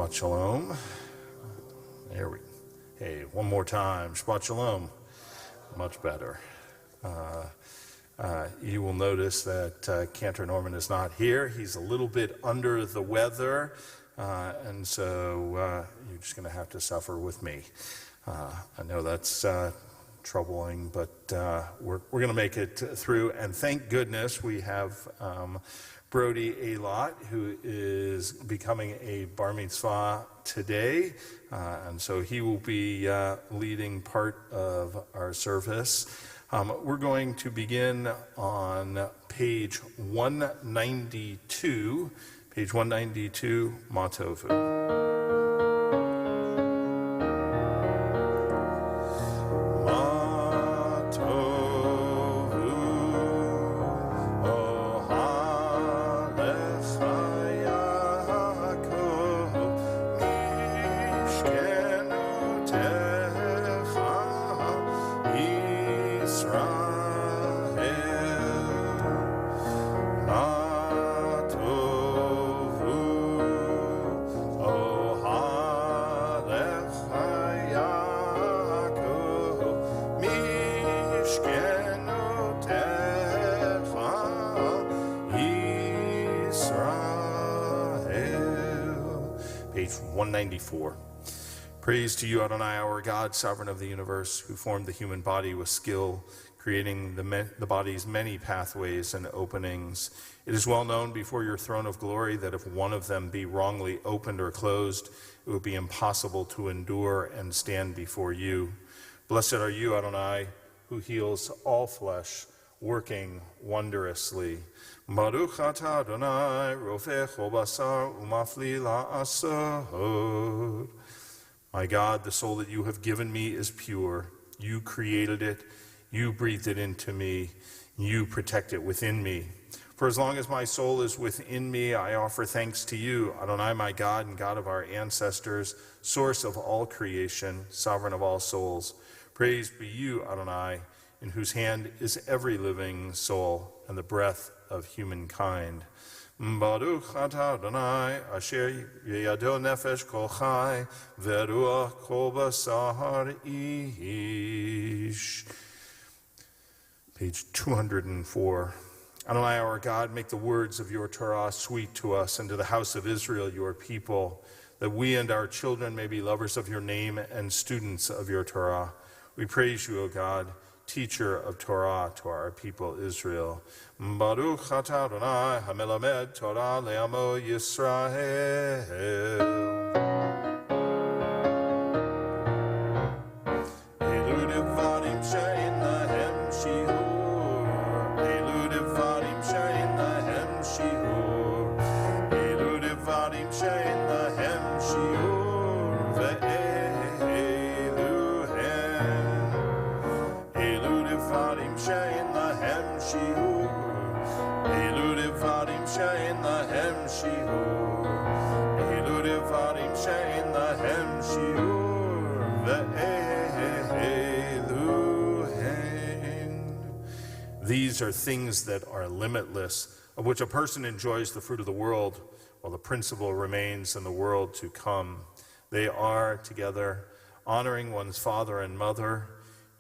Shabbat Shalom. Hey, one more time. Shabbat Shalom. Much better. You will notice that Cantor Norman is not here. He's a little bit under the weather, and so you're just going to have to suffer with me. I know that's troubling, but we're going to make it through, and thank goodness we have Brody Eilat, who is becoming a bar mitzvah today, and so he will be leading part of our service. We're going to begin on page 192, Matovu. Page 194. Praise to you, Adonai, our God, sovereign of the universe, who formed the human body with skill, creating the body's many pathways and openings. It is well known before your throne of glory that if one of them be wrongly opened or closed, it would be impossible to endure and stand before you. Blessed are you, Adonai, who heals all flesh, working wondrously. Baruch atah Adonai, rofeh kol basar umafli la'asod. My God, the soul that you have given me is pure. You created it, you breathed it into me, you protect it within me. For as long as my soul is within me, I offer thanks to you, Adonai, my God and God of our ancestors, source of all creation, sovereign of all souls. Praise be you, Adonai, in whose hand is every living soul and the breath of humankind. Baruch atah Adonai, asher yeyado nefesh kol chai, veruach kol basar ish. Page 204. Adonai, our God, make the words of your Torah sweet to us and to the house of Israel, your people, that we and our children may be lovers of your name and students of your Torah. We praise you, O God, teacher of Torah to our people Israel. Baruch atah Adonai hamelamed Torah le'amo Yisrael. Elu devarim she'en lahem shiur. Elu devarim she'en lahem shiur. Elu devarim she'en lahem shiur. Ve'elu hem. Elu devarim she'en lahem shiur. Elu devarim she'en lahem shiur. Elu devarim she'en lahem shiur. Ve'elu hen. These are things that are limitless, of which a person enjoys the fruit of the world, while the principle remains in the world to come. They are, together, honoring one's father and mother,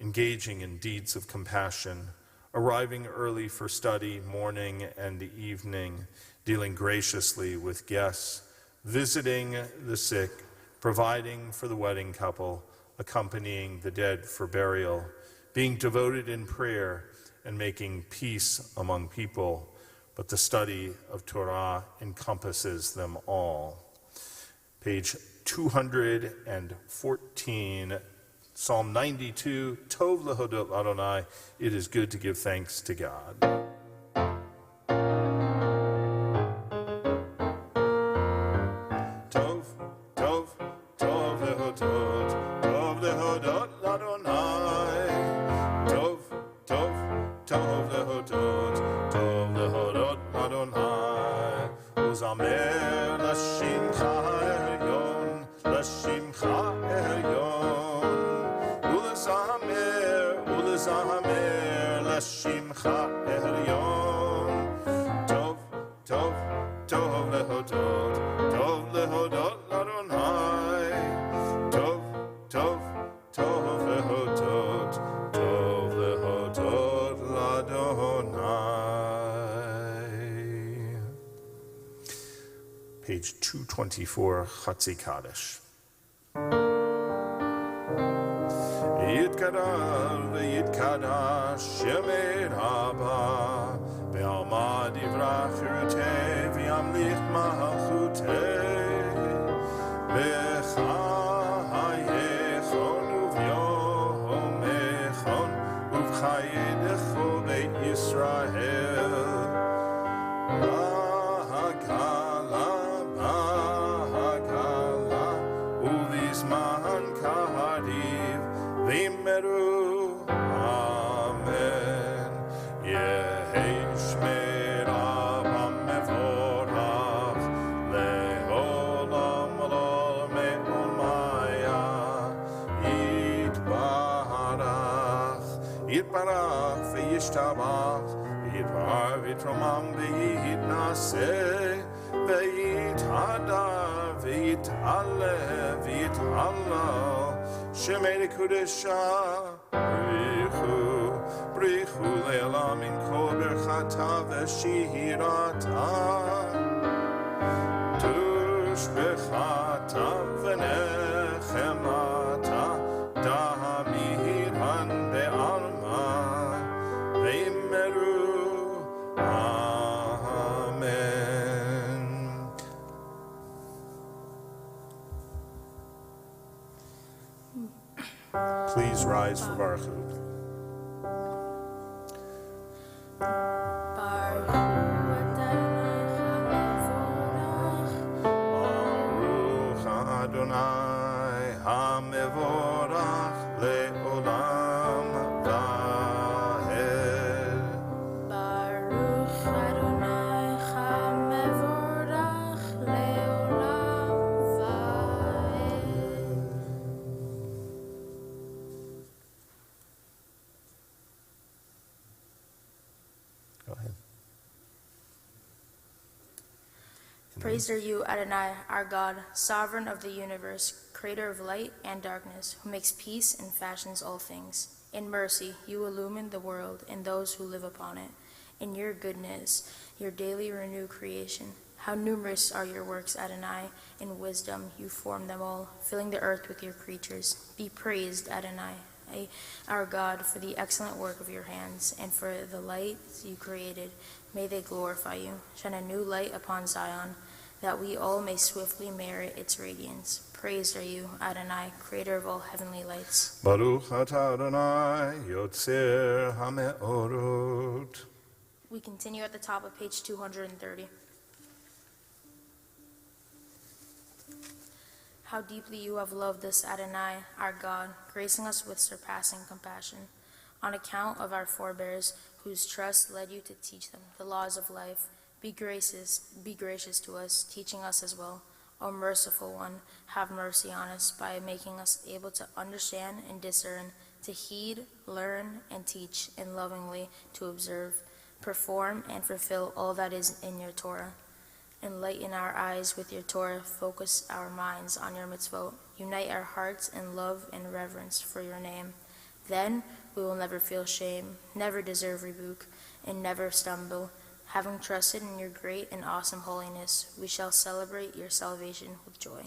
engaging in deeds of compassion, arriving early for study, morning and evening, dealing graciously with guests, visiting the sick, providing for the wedding couple, accompanying the dead for burial, being devoted in prayer, and making peace among people. But the study of Torah encompasses them all. Page 214, Psalm 92, Tov lehodot Adonai, it is good to give thanks to God. Tov, Tov, Tov lehodot, Tov lehodot Adonai. Tov, Tov, Tov lehodot, Tov lehodot Adonai. Uzamer lashimcha elyon, lashimcha elyon. Ulezamer lashimcha elyon. Tov, Tov, Tov lehodot Adonai. page 224, Chatzi Kaddish. Yitkadal v'yitkadash shemed haba be'alma divrach chirutei v'yamlich malchutei b'chayechon uv'yomechon uv'chayedecho beit Yisrael b'hagala uv'zman kahadiv v'meru amen yehi shmer Abba mevorach le'olam olam me'omaya yitbarach v'yishtabach yitbar v'yitromam v'yitnaseh v'yithada v'yit'ale v'yit'allah Shemei Kudesha Brichu Le'elam Min Kol Berchata V'Shihirata Tushbechata V'Nechemata Da'amiran Be'alma V'Imeru Amen. Please rise for Baruch. Baruch Adonai HaMevorach Le'olam Va'ed. Baruch Adonai HaMevorach Le'olam Va'ed. Go ahead. Praised are you, Adonai, our God, sovereign of the universe, creator of light and darkness, who makes peace and fashions all things. In mercy, you illumine the world and those who live upon it. In your goodness, your daily renew creation. How numerous are your works, Adonai. In wisdom, you form them all, filling the earth with your creatures. Be praised, Adonai, our God, for the excellent work of your hands, and for the lights you created. May they glorify you. Shine a new light upon Zion, that we all may swiftly merit its radiance. Praised are you, Adonai, creator of all heavenly lights. Baruch atah Adonai Yotzer HaMeorot. We continue at the top of page 230. How deeply you have loved us, Adonai, our God, gracing us with surpassing compassion, on account of our forebears, whose trust led you to teach them the laws of life. Be gracious to us, teaching us as well. O merciful one, have mercy on us by making us able to understand and discern, to heed, learn, and teach, and lovingly to observe, perform, and fulfill all that is in your Torah. Enlighten our eyes with your Torah, focus our minds on your mitzvot, unite our hearts in love and reverence for your name. Then we will never feel shame, never deserve rebuke, and never stumble. Having trusted in your great and awesome holiness, we shall celebrate your salvation with joy.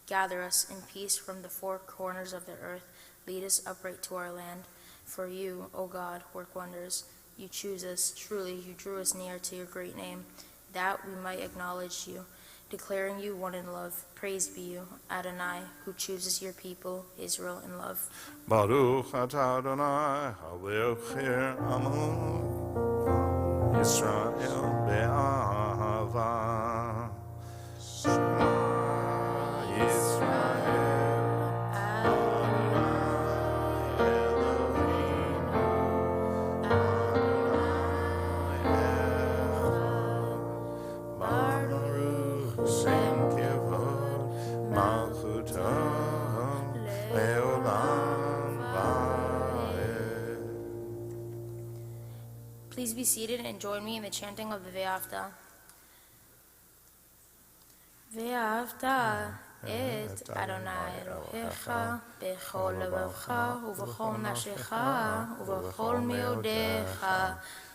Gather us in peace from the four corners of the earth. Lead us upright to our land. For you, O God, work wonders. You choose us. Truly, you drew us near to your great name, that we might acknowledge you, declaring you one in love. Praised be you, Adonai, who chooses your people, Israel, in love. Baruch atah Adonai Havecher Amo Yisrael be'ahava. Shema Yisrael Adonai Eloheinu Adonai Echad Baruch Shem Kivod Malchuto Le'olam Va'ed. Please be seated and join me in the chanting of the Ve'afta. Ve'afta את אדוני אלוהיך בכל לבבך ובכל נפשך ובכל מאודיך,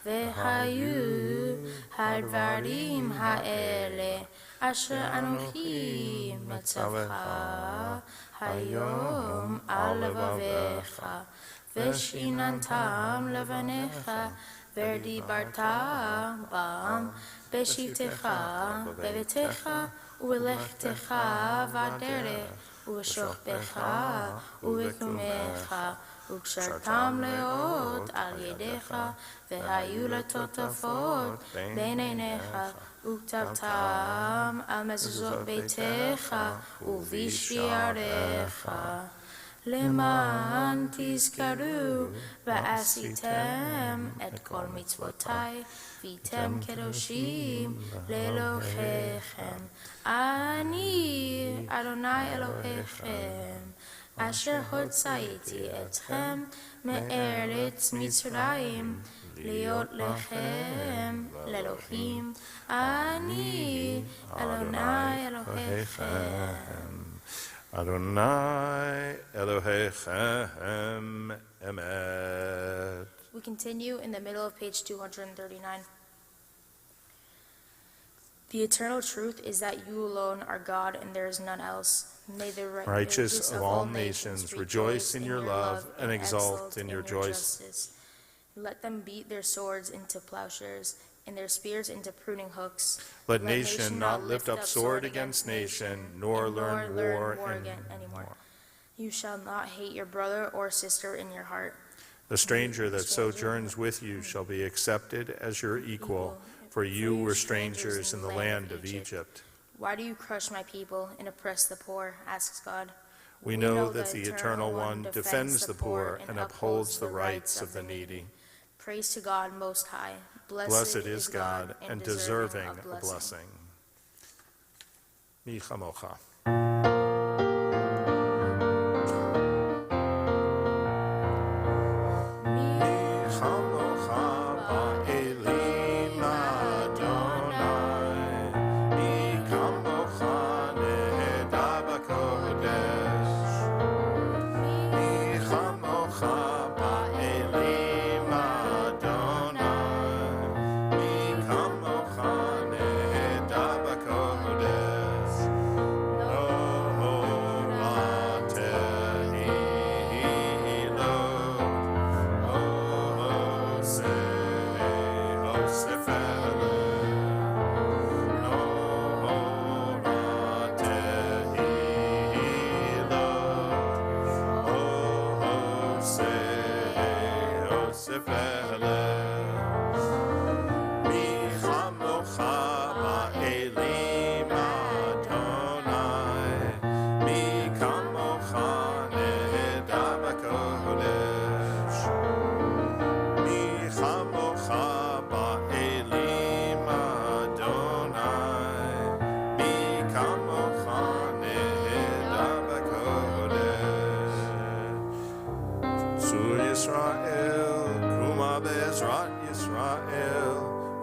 והיו הדברים האלה אשר אנוכי מצווך היום על לבביך, ושיננתם לבניך, ודיברת בם בשבתך בביתך ובלכתך בדרך ובשוכבך ובקומך, וקשרתם לאות על ידיך, והיו לטוטפות בין עיניך, וכתבתם על מזוזות ביתך ובשעריך, למען תזכרו ועשיתם את כל מצוותיי, והייתם קדושים לאלוהיכם. אני אדוני אלוהיכם, אשר הוצאתי אתכם מארץ מצרים, להיות לכם לאלוהים. אני אדוני אלוהיכם. Adonai Elohechem Emet. We continue in the middle of page 239. The eternal truth is that you alone are God and there is none else. May the righteous of all nations rejoice in your love and exult in your justice. Let them beat their swords into plowshares and their spears into pruning hooks. Let nation not lift up sword against nation, nor learn war anymore. You shall not hate your brother or sister in your heart. The stranger that sojourns with you shall be accepted as your equal, for you were strangers in the land of Egypt. Why do you crush my people and oppress the poor, asks God. We know that the Eternal One defends the poor and upholds the rights of the needy. Praise to God Most High. Blessed is God and deserving of blessing. Mi chamocha.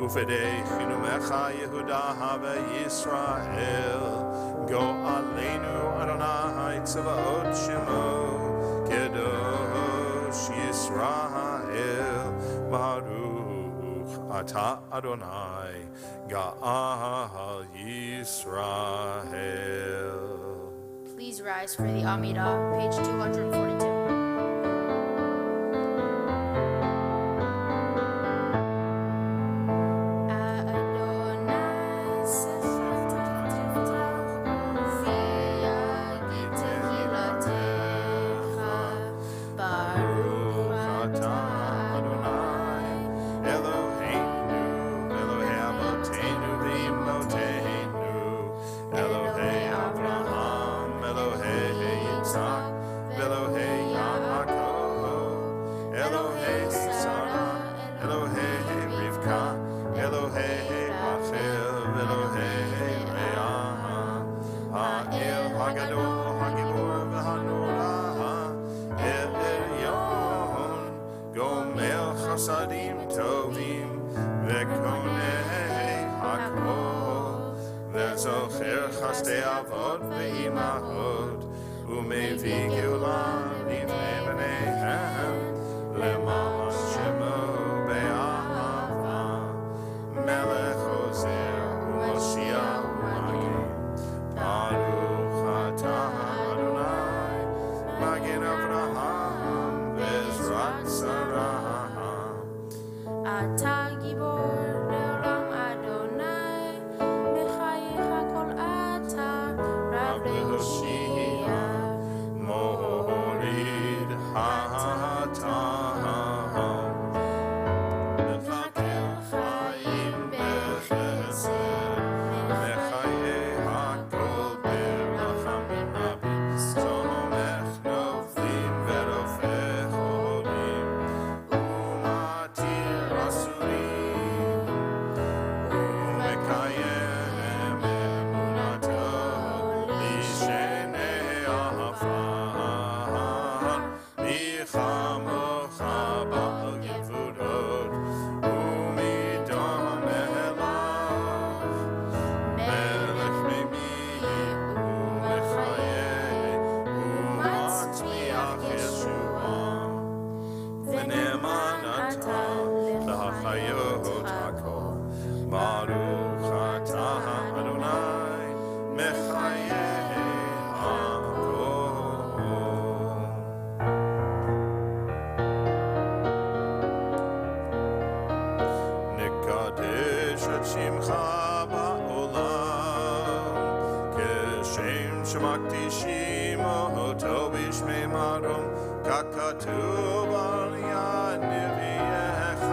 Ufedei chinumecha Yehuda have Yisrael. Go aleinu Adonai tzavaot shemo. Kedosh Yisrael. Baruch ata Adonai Ga'al Yisrael. Please rise for the Amidah, page 242. זוכר חסדי אבות ואימהות, ומביא גאולה לבני בניהם, למען שמו באהבה, מלך עוזר ומושיע ומגן. ברוך אתה אדוני, מגן אברהם בעזרת שרה. אתה גיבור לעולם אדוני, בחייך כל אתה רב להושיע, מוריד הטעם, מבקר חיים בחסד, מחיי הכל ברחמים רבים, סומך נופלים ורופא חולים, ומתיר אסורים, ומקיים אמונתו לשני עפר, מי כמוך בעל גבולות, ומדום אליו, מלך מימי ומחיה, ומצמיח ישועה, ונאמן אתה להחיות הכל. ברוך אתה אדוני, מחיה הכל. נקדש את שמך בעולם, כשם שמקדישים אותו בשמי מרום, ככתוב על יד נביאך,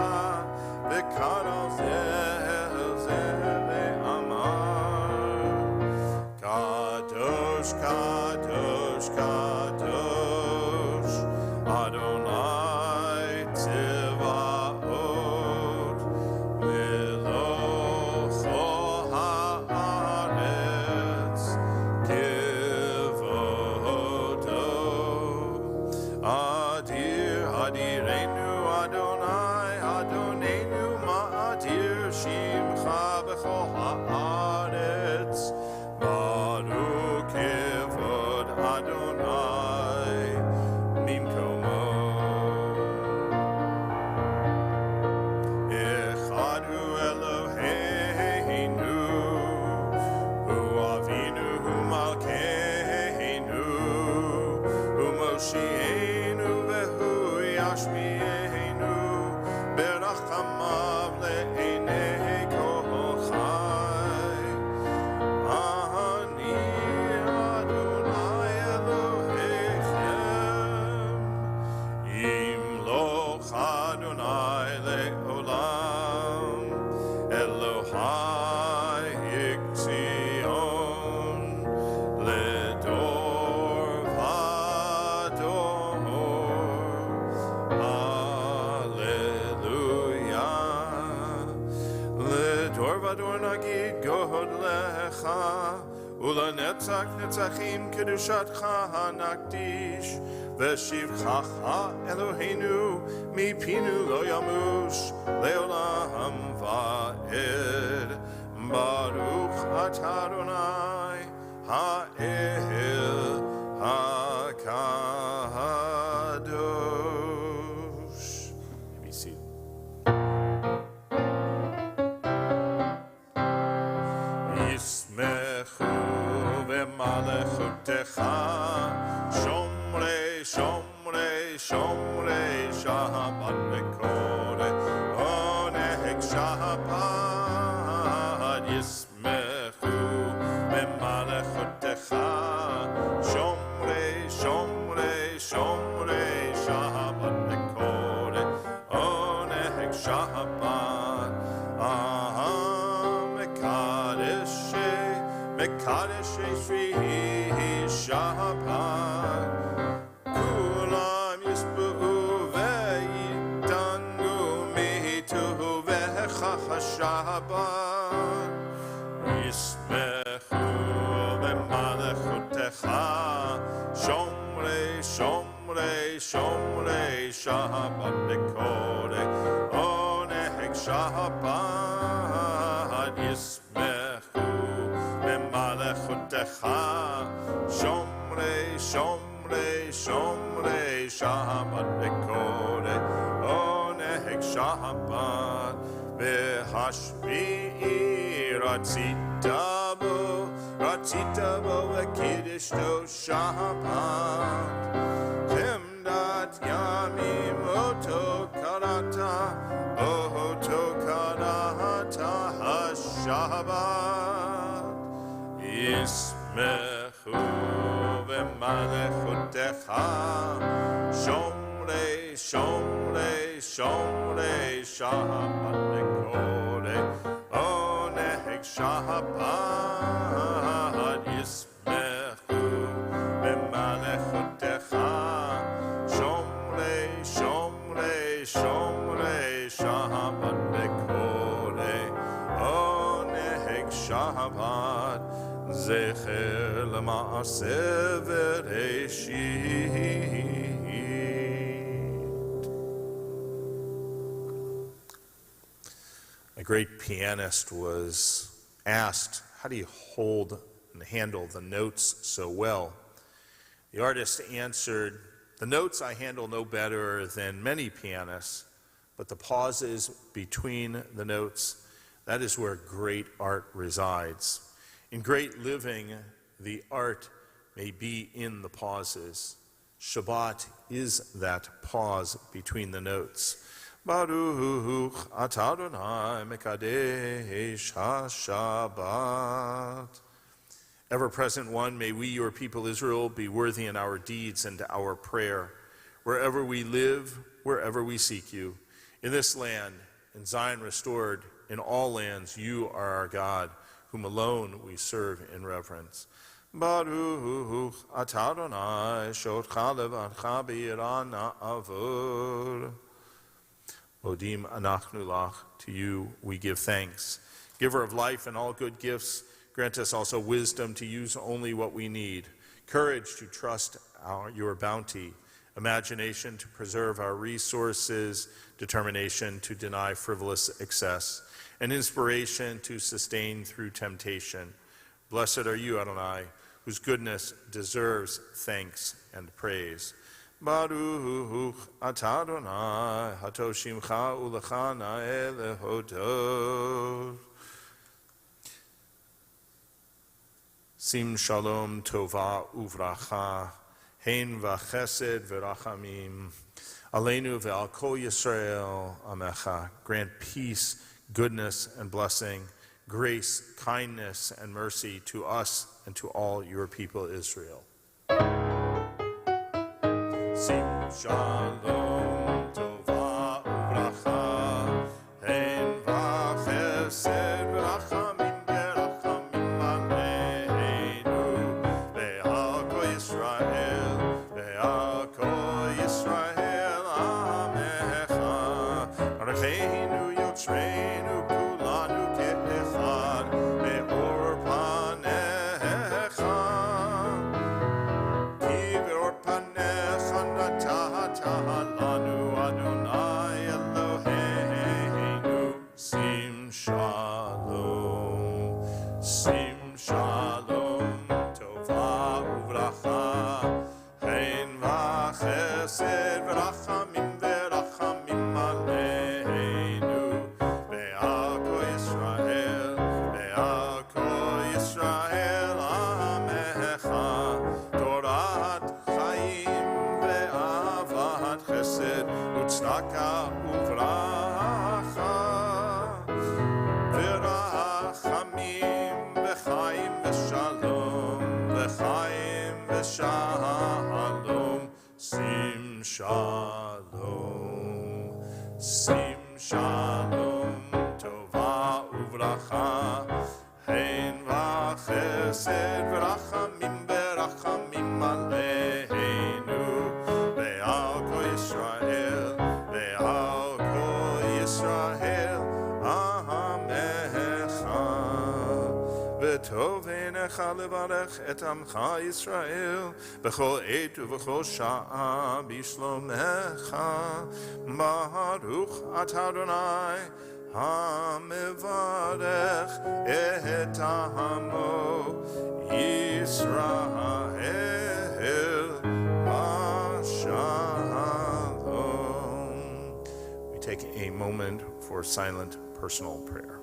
וקרא זה אל זה ואמר, קדוש, קדוש, קדוש, אדוני צבאות, מלוכו הארץ כבודו. אדיר, אדירנו אדוני, אדוננו מה אדיר שמך בכל הארץ. ברוך כבוד אדוני ממקומו. אחד הוא אלוהינו, הוא אבינו, הוא מלכנו, הוא מושיענו והוא ישמיענו, ברחמיו לעיני כל חי. אני אדוני אלוהיכם, ימלוך אדוני לעולם, אלוהי ציון, לדור ודור. הללויה. לדור ודור נגיד גודלך, ולנצח נצחים קדושתך נקדיש, ושבחך אלוהינו מפינו לא ימוש לעולם ועד. ברוך אתה אדוני האל הקדוש. Be seated. ישמחו במלכותך שומרי שומרי שומרי שבת בקודש עונג שבת. ישמחו במלכותך שומרי שומרי שומרי שבת בקודש עונג שבת. מקדשי שביעי שבת, כולם ישבעו ויתענגו מטובך השבת. ישמחו במלכותך שומרי שומרי שומרי שבת בקודש עונג שבת. ישמחו Shabbat Bekore Oneg Shabbat Behashvi'i Ratzita Bo Vekidishto Shabbat Chemdat Yamim Oto Karata HaShabbat Yismechu V'malechutecha Shomrei Shabbat Lekore Oneg Shabbat Yismechu V'malechutecha Shomrei Shabbat Lekore Oneg Shabbat Zecher L'Maaseh V'Reishit. A great pianist was asked, how do you hold and handle the notes so well? The artist answered, the notes I handle no better than many pianists, but the pauses between the notes, that is where great art resides. In great living, the art may be in the pauses. Shabbat is that pause between the notes. Baruch atah Adonai mekadesh HaShabbat. Ever-present one, may we, your people Israel, be worthy in our deeds and our prayer. Wherever we live, wherever we seek you. In this land, in Zion restored, in all lands, you are our God, whom alone we serve in reverence. Baruch atah Adonai shotcha levacha b'yirah na'avod. Modim anachnu lach, to you we give thanks. Giver of life and all good gifts, grant us also wisdom to use only what we need, courage to trust your bounty, imagination to preserve our resources, determination to deny frivolous excess, and inspiration to sustain through temptation. Blessed are you, Adonai, whose goodness deserves thanks and praise. Baruch atah Adonai, hatoshimcha ulecha na'eh lehodot. Sim shalom tova uvracha, hein v'chesed v'rachamim, aleinu ve'al kol Yisrael amecha. Grant peace, goodness, and blessing, grace, kindness, and mercy to us and to all your people Israel. Sim shalom tova uvracha, hein v'chesed v'rachamim berachamim aleinu ve'al kol Yisrael amecha. Arecheinu yotzreinu kulanu ke'echad me'or panecha. Ki ve'or panecha natata lanu Adonai Eloheinu. Sim shalom tova uvracha, hein v'chesed v'rachamim verachamim aleinu ve'al kol Yisrael amecha. Torat chaim ve'avat chesed u'tzedaka uvracha verachamim v'chaim v'shalom v'chaim v'shalom. Sim shalom tova uvracha, hein v'chesed v'rachamim berachamim aleinu ve'al kol Yisrael amecha. V'tov einecha levarech et amcha Yisrael b'chol eit u'v'chol sha'a b'shlomecha. Baruch atah Adonai ha'mevarech et amo Yisrael. Hashem. take a moment for silent personal prayer.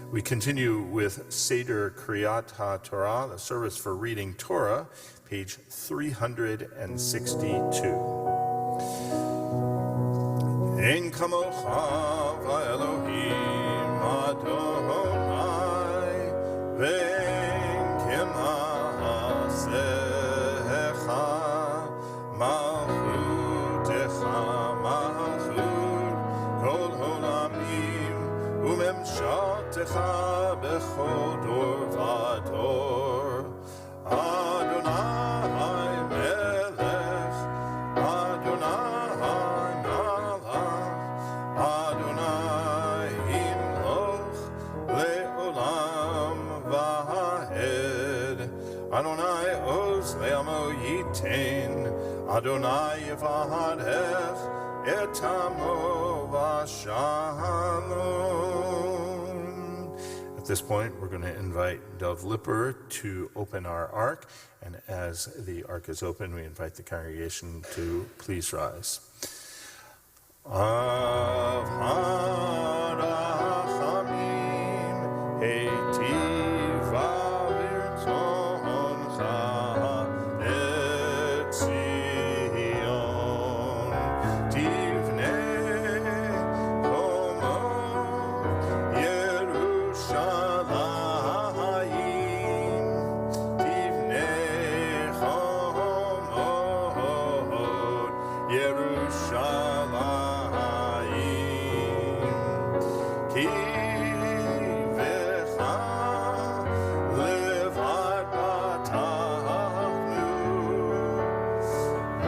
We continue with Seder Kriyat HaTorah, the service for reading Torah, page 362. Ein kamocha v'Elohim Adonai ve'en kema'asecha malchutecha malchut kol holamim u'memshatecha bechol dor v'dor Adonai melech Adonai malach Adonai imloch le'olam v'haed Adonai oz le'amo yitain Adonai yivahadech et amo v'shalom. At this point, we're going to invite Dov Lipper to open our ark, and as the ark is open, we invite the congregation to please rise. Av harachamim heitiv avirtzoncha et Zion tivnei komo Yerushalayim tivnei komo Yerushalayim ki vecha levad batachnu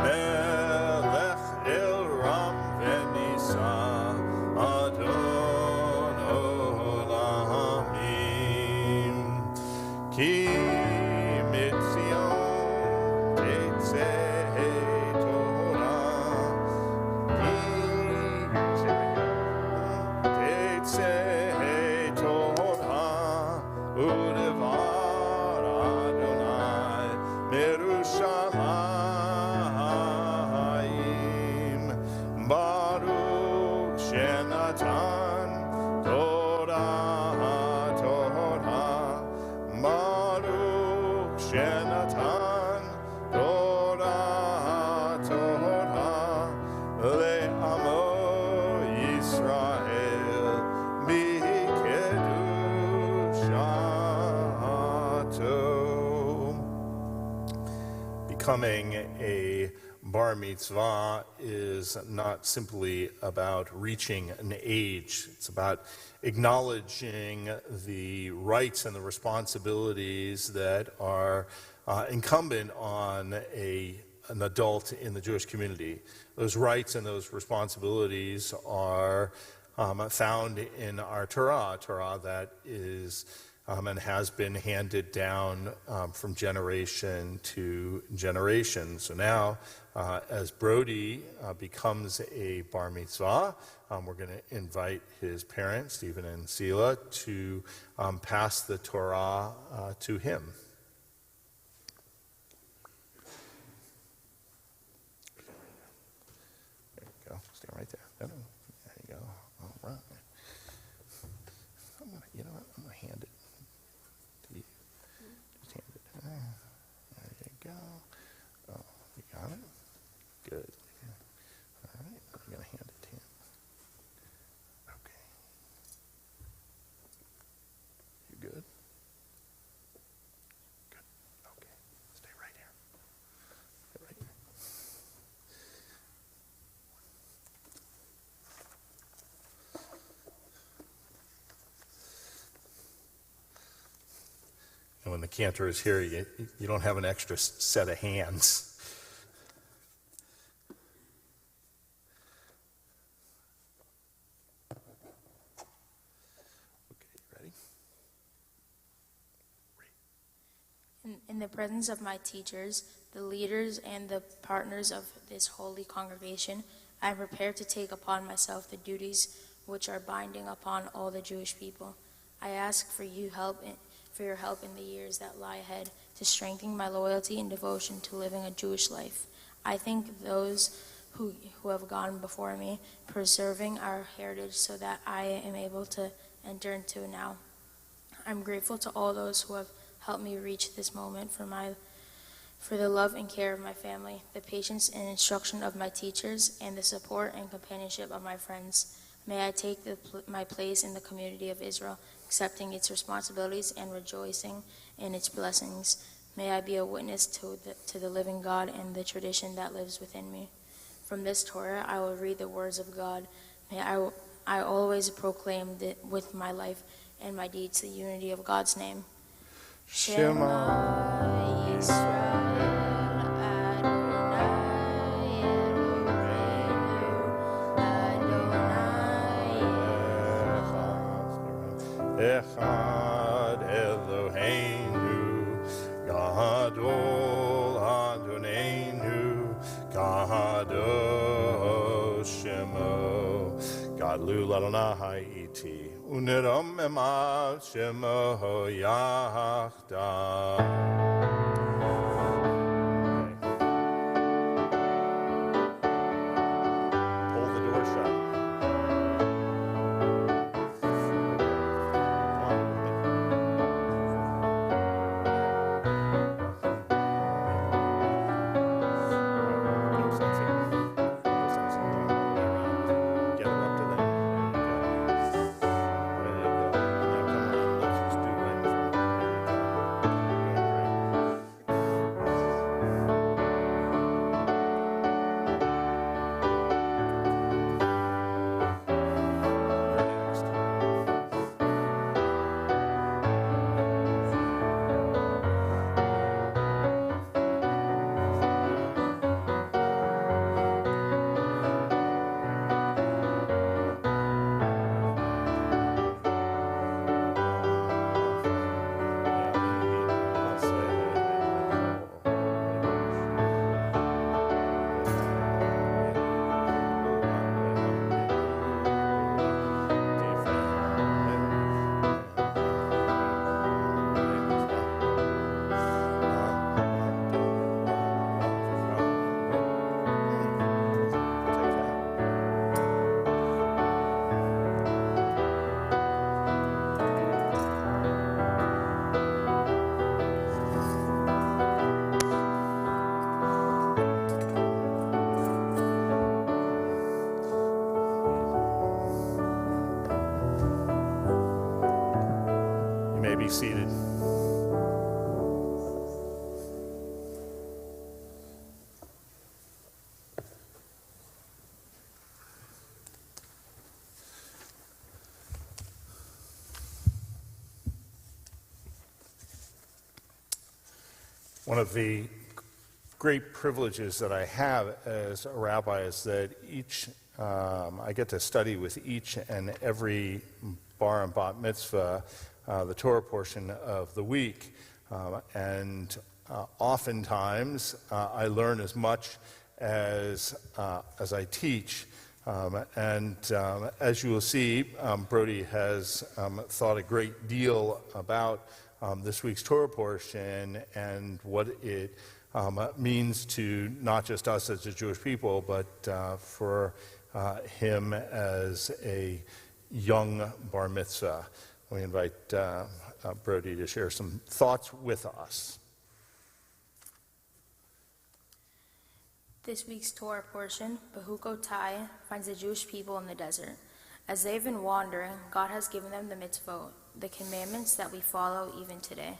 melech el ram venisa adon olamim ki mitzion tetzeh Torah tetzeh Torah u'devar Adonai merushalayim Baruch shenatan Torah Torah Baruch shenatan Torah Torah le'amo Yisrael bikedushato. Becoming a bar mitzvah is not simply about reaching an age. It's about acknowledging the rights and the responsibilities that are incumbent on an adult in the Jewish community. Those rights and those responsibilities are found in our Torah that is and has been handed down from generation to generation. So now, as Brody becomes a bar mitzvah, we're going to invite his parents, Stephen and Selah, to pass the Torah to him. There you go. Stay right there. There you go. All right. You know what? I'm going to hand it to you. Just hand it. There you go. Oh, you got it? Good. All right. I'm going to hand it to him. Okay. You good? Good. Okay. Stay right here. Stay right here. And when the cantor is here, you don't have an extra set of hands. Okay, ready? In the presence of my teachers, the leaders, and the partners of this holy congregation, I am prepared to take upon myself the duties which are binding upon all the Jewish people. I ask for your help in the years that lie ahead to strengthen my loyalty and devotion to living a Jewish life. I thank those who have gone before me, preserving our heritage so that I am able to enter into it now. I'm grateful to all those who have helped me reach this moment, for the love and care of my family, the patience and instruction of my teachers, and the support and companionship of my friends. May I take my place in the community of Israel, accepting its responsibilities and rejoicing in its blessings. May I be a witness to the living God and the tradition that lives within me. From this Torah, I will read the words of God. May I always proclaim with my life and my deeds the unity of God's name. Shema Yisrael, Adonai Eloheinu, Echad Eloheinu, Gadol Adonenu, Kadosh Shemo, Gadlu Ladonai Iti, Uniram Emav Shemo Yachda. Be seated. One of the great privileges that I have as a rabbi is that I get to study with each and every bar and bat mitzvah the Torah portion of the week. And oftentimes I learn as much as I teach. As you will see, Brody has thought a great deal about this week's Torah portion and what it means to not just us as a Jewish people, but for him as a young bar mitzvah. We invite Brody to share some thoughts with us. This week's Torah portion, Behukotai, finds the Jewish people in the desert. As they've been wandering, God has given them the mitzvot, the commandments that we follow even today.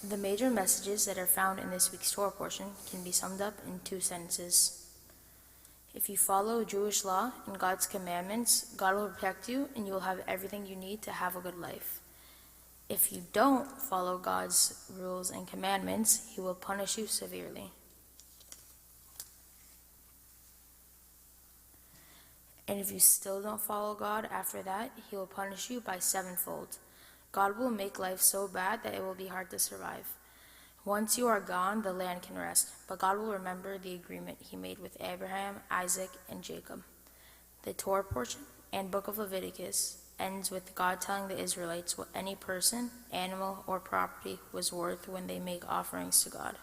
The major messages that are found in this week's Torah portion can be summed up in 2 sentences. If you follow Jewish law and God's commandments, God will protect you and you will have everything you need to have a good life. If you don't follow God's rules and commandments, He will punish you severely. And if you still don't follow God after that, He will punish you by 7-fold. God will make life so bad that it will be hard to survive. Once you are gone, the land can rest, but God will remember the agreement He made with Abraham, Isaac, and Jacob. The Torah portion and book of Leviticus ends with God telling the Israelites what any person, animal, or property was worth when they make offerings to God.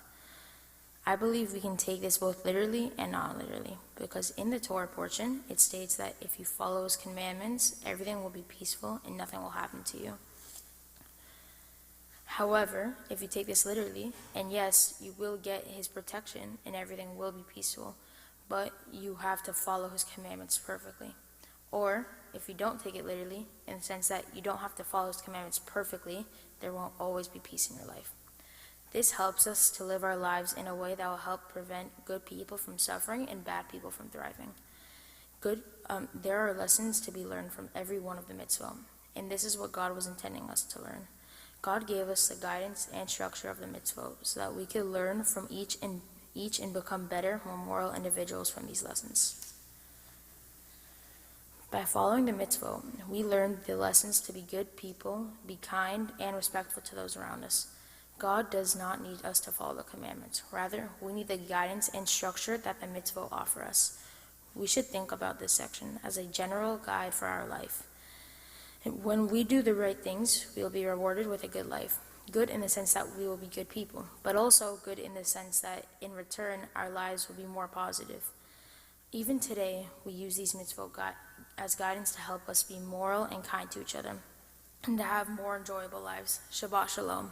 I believe we can take this both literally and not literally, because in the Torah portion, it states that if you follow His commandments, everything will be peaceful and nothing will happen to you. However, if you take this literally, and yes, you will get His protection and everything will be peaceful, but you have to follow His commandments perfectly. Or, if you don't take it literally, in the sense that you don't have to follow His commandments perfectly, there won't always be peace in your life. This helps us to live our lives in a way that will help prevent good people from suffering and bad people from thriving. There are lessons to be learned from every one of the mitzvah, and this is what God was intending us to learn. God gave us the guidance and structure of the mitzvah so that we could learn from each and become better, more moral individuals from these lessons. By following the mitzvah, we learn the lessons to be good people, be kind, and respectful to those around us. God does not need us to follow the commandments. Rather, we need the guidance and structure that the mitzvah offer us. We should think about this section as a general guide for our life. And when we do the right things, we will be rewarded with a good life. Good in the sense that we will be good people, but also good in the sense that in return, our lives will be more positive. Even today, we use these mitzvot as guidance to help us be moral and kind to each other, and to have more enjoyable lives. Shabbat Shalom.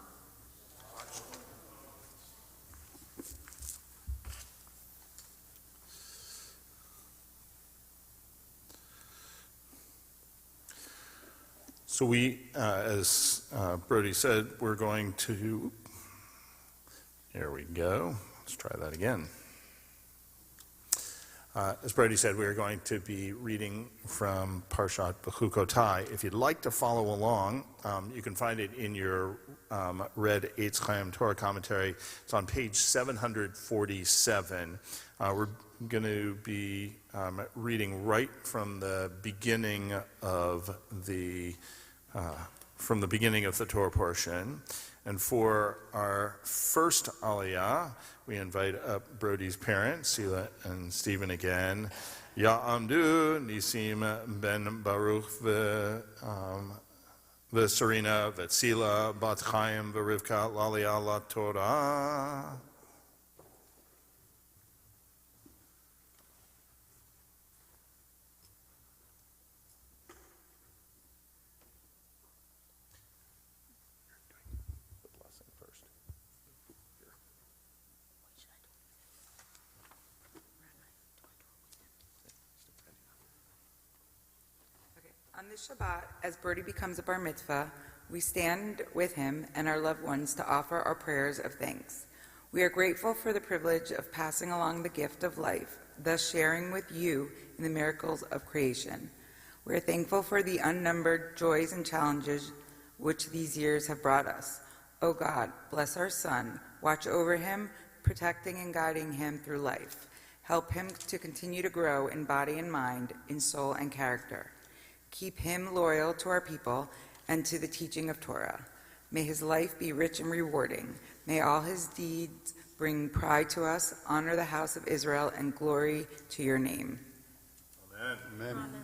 So we, as Brody said, we're going to, here we go, let's try that again. As Brody said, we're going to be reading from Parshat Bechukotai. If you'd like to follow along, you can find it in your red Eitz Chaim Torah commentary. It's on page 747. We're going to be reading right from the beginning of the Torah portion. And for our first aliyah, we invite up Brody's parents, Eilat and Stephen again. Ya'amdu Nisim ben Baruch v'Serina v'Tzila bat Chaim v'Rivka l'aliyah l'Torah. On this Shabbat, as Brody becomes a bar mitzvah, we stand with him and our loved ones to offer our prayers of thanks. We are grateful for the privilege of passing along the gift of life, thus sharing with you in the miracles of creation. We are thankful for the unnumbered joys and challenges which these years have brought us. O God, bless our son. Watch over him, protecting and guiding him through life. Help him to continue to grow in body and mind, in soul and character. Keep him loyal to our people and to the teaching of Torah. May his life be rich and rewarding. May all his deeds bring pride to us, honor the house of Israel, and glory to your name. Amen. Amen. Amen.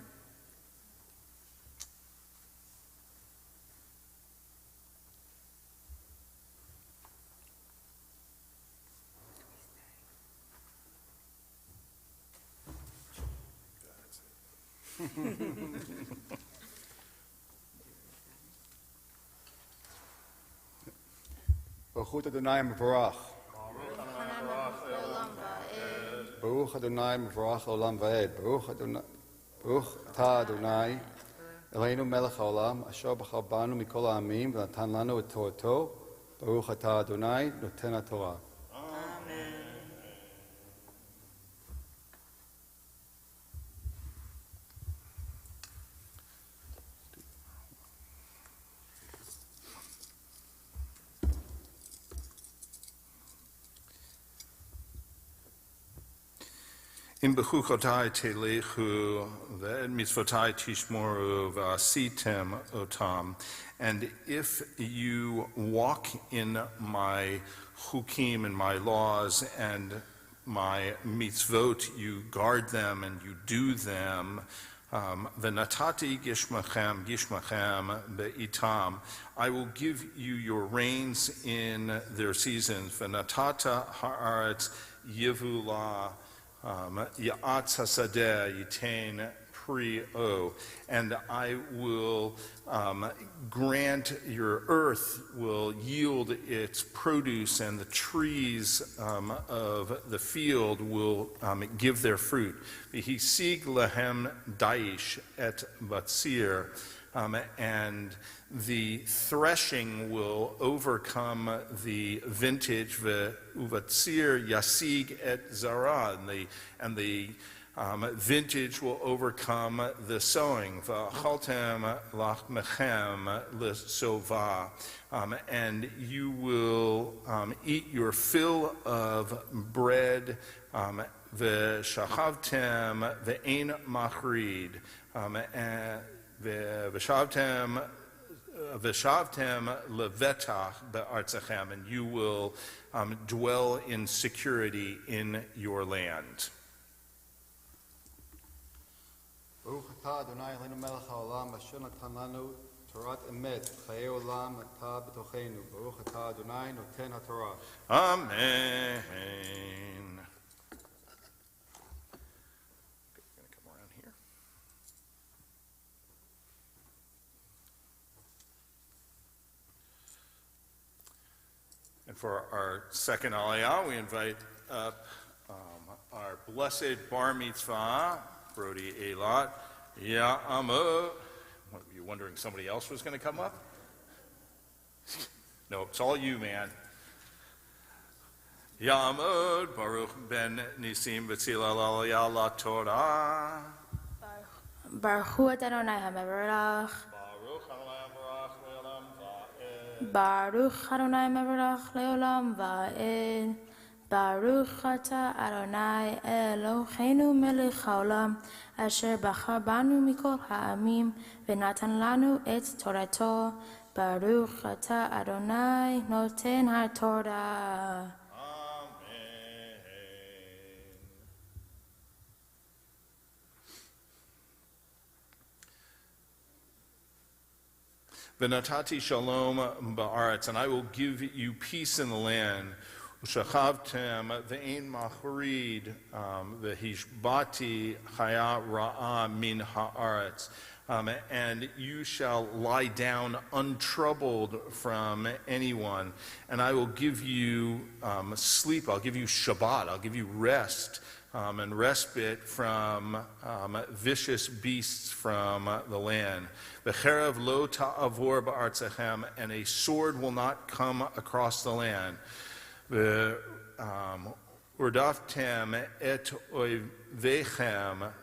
Baruch Adonai Mevorach. Baruch Adonai Mevorach Olam Vaed. Baruch Ta Adonai Eloheinu Melech Haolam Asher Bachar Banu Mikol Ha'amim V'natan Lanu Et Torato. Baruch Ata Adonai Noten HaTorah. In bechukotai telechu mitzvotai tishmoru v'asitem otam. And if you walk in my chukim and my laws and my mitzvot, you guard them and you do them. V'natati gishmachem be'itam. I will give you your rains in their seasons. V'natata haaretz yevula. Ya'atz hasadeh yitain pri-o, and I will grant your earth will yield its produce, and the trees of the field will give their fruit. V'hisig lahem daish et batzir, and the threshing will overcome the vintage, uvatzir yasig et zara, and the vintage will overcome the sowing. V'achaltem lachmechem l'sova, and you will eat your fill of bread. V'shachavtem ve'ein machrid, V'shavtem levetach be'artzachem, and you will dwell in security in your land. Baruch Ata Adonai Eloheinu Melech Haolam Asher Natan Lanu Torat Emet Chayei Olam Ata B'tocheinu. Baruch Ata Adonai Noten HaTorah. Amen. Going to come around here. And for our second aliyah, we invite up our blessed bar mitzvah, Brody, Eilat, Ya'amo. What, were you wondering somebody else was going to come up? No, it's all you, man. Ya'amod, Baruch ben Nisim v'tzilal aliyah la Torah. Baruch Adonai HaMevorach. Baruch Adonai Mevorach le'olam va'ed. Baruch Adonai Mevorach le'olam va'ed. Baruch Ata Adonai Eloheinu melech haolam asher bachar banu mikol ha'amim v'natan lanu et torato. Baruch Ata Adonai noten ha'torah. Amen. V'natati shalom ba'aretz, and I will give you peace in the land. U'shachavtem ve'ein machrid v'hishbati chaya ra'ah min ha'aretz, and you shall lie down untroubled from anyone, and I will give you sleep. I'll give you Shabbat. I'll give you rest and respite from vicious beasts from the land. V'cherev lo ta'avor ba'artzachem, and a sword will not come across the land. Urdaftem et oivechem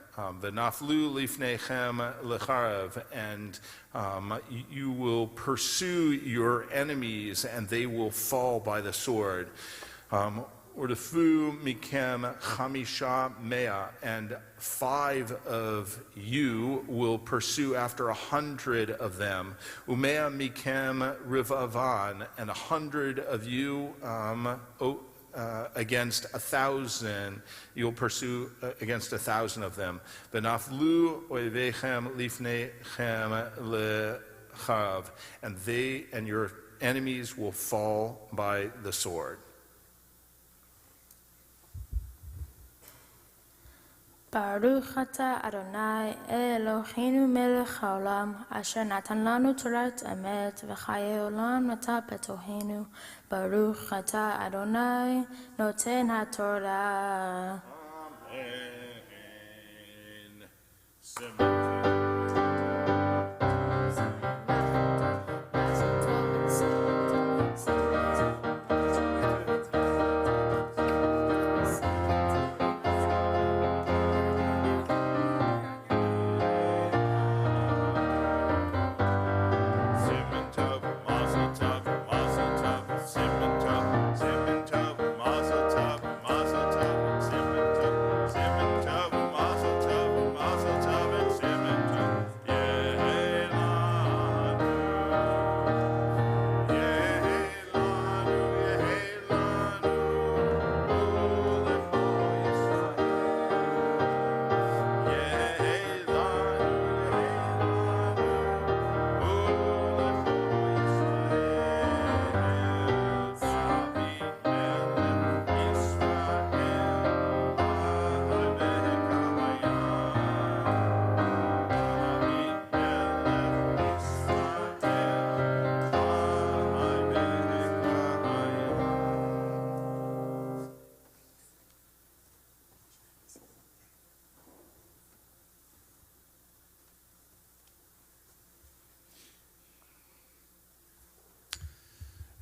V'naflu lifnechem lecharev, and you will pursue your enemies, and they will fall by the sword. Urdefu mikem chamisha mea, and 5 of you will pursue after 100 of them. Umea mikem rivavan, and 100 of you against 1,000, you'll pursue against 1,000 of them. V'naflu oivechem lifnechem lechav, and your enemies will fall by the sword. Baruch atah Adonai Eloheinu melech haolam, asher natan lanu torat emet v'chayei olam nata betohenu. Baruch atah Adonai noten haTorah. Amen.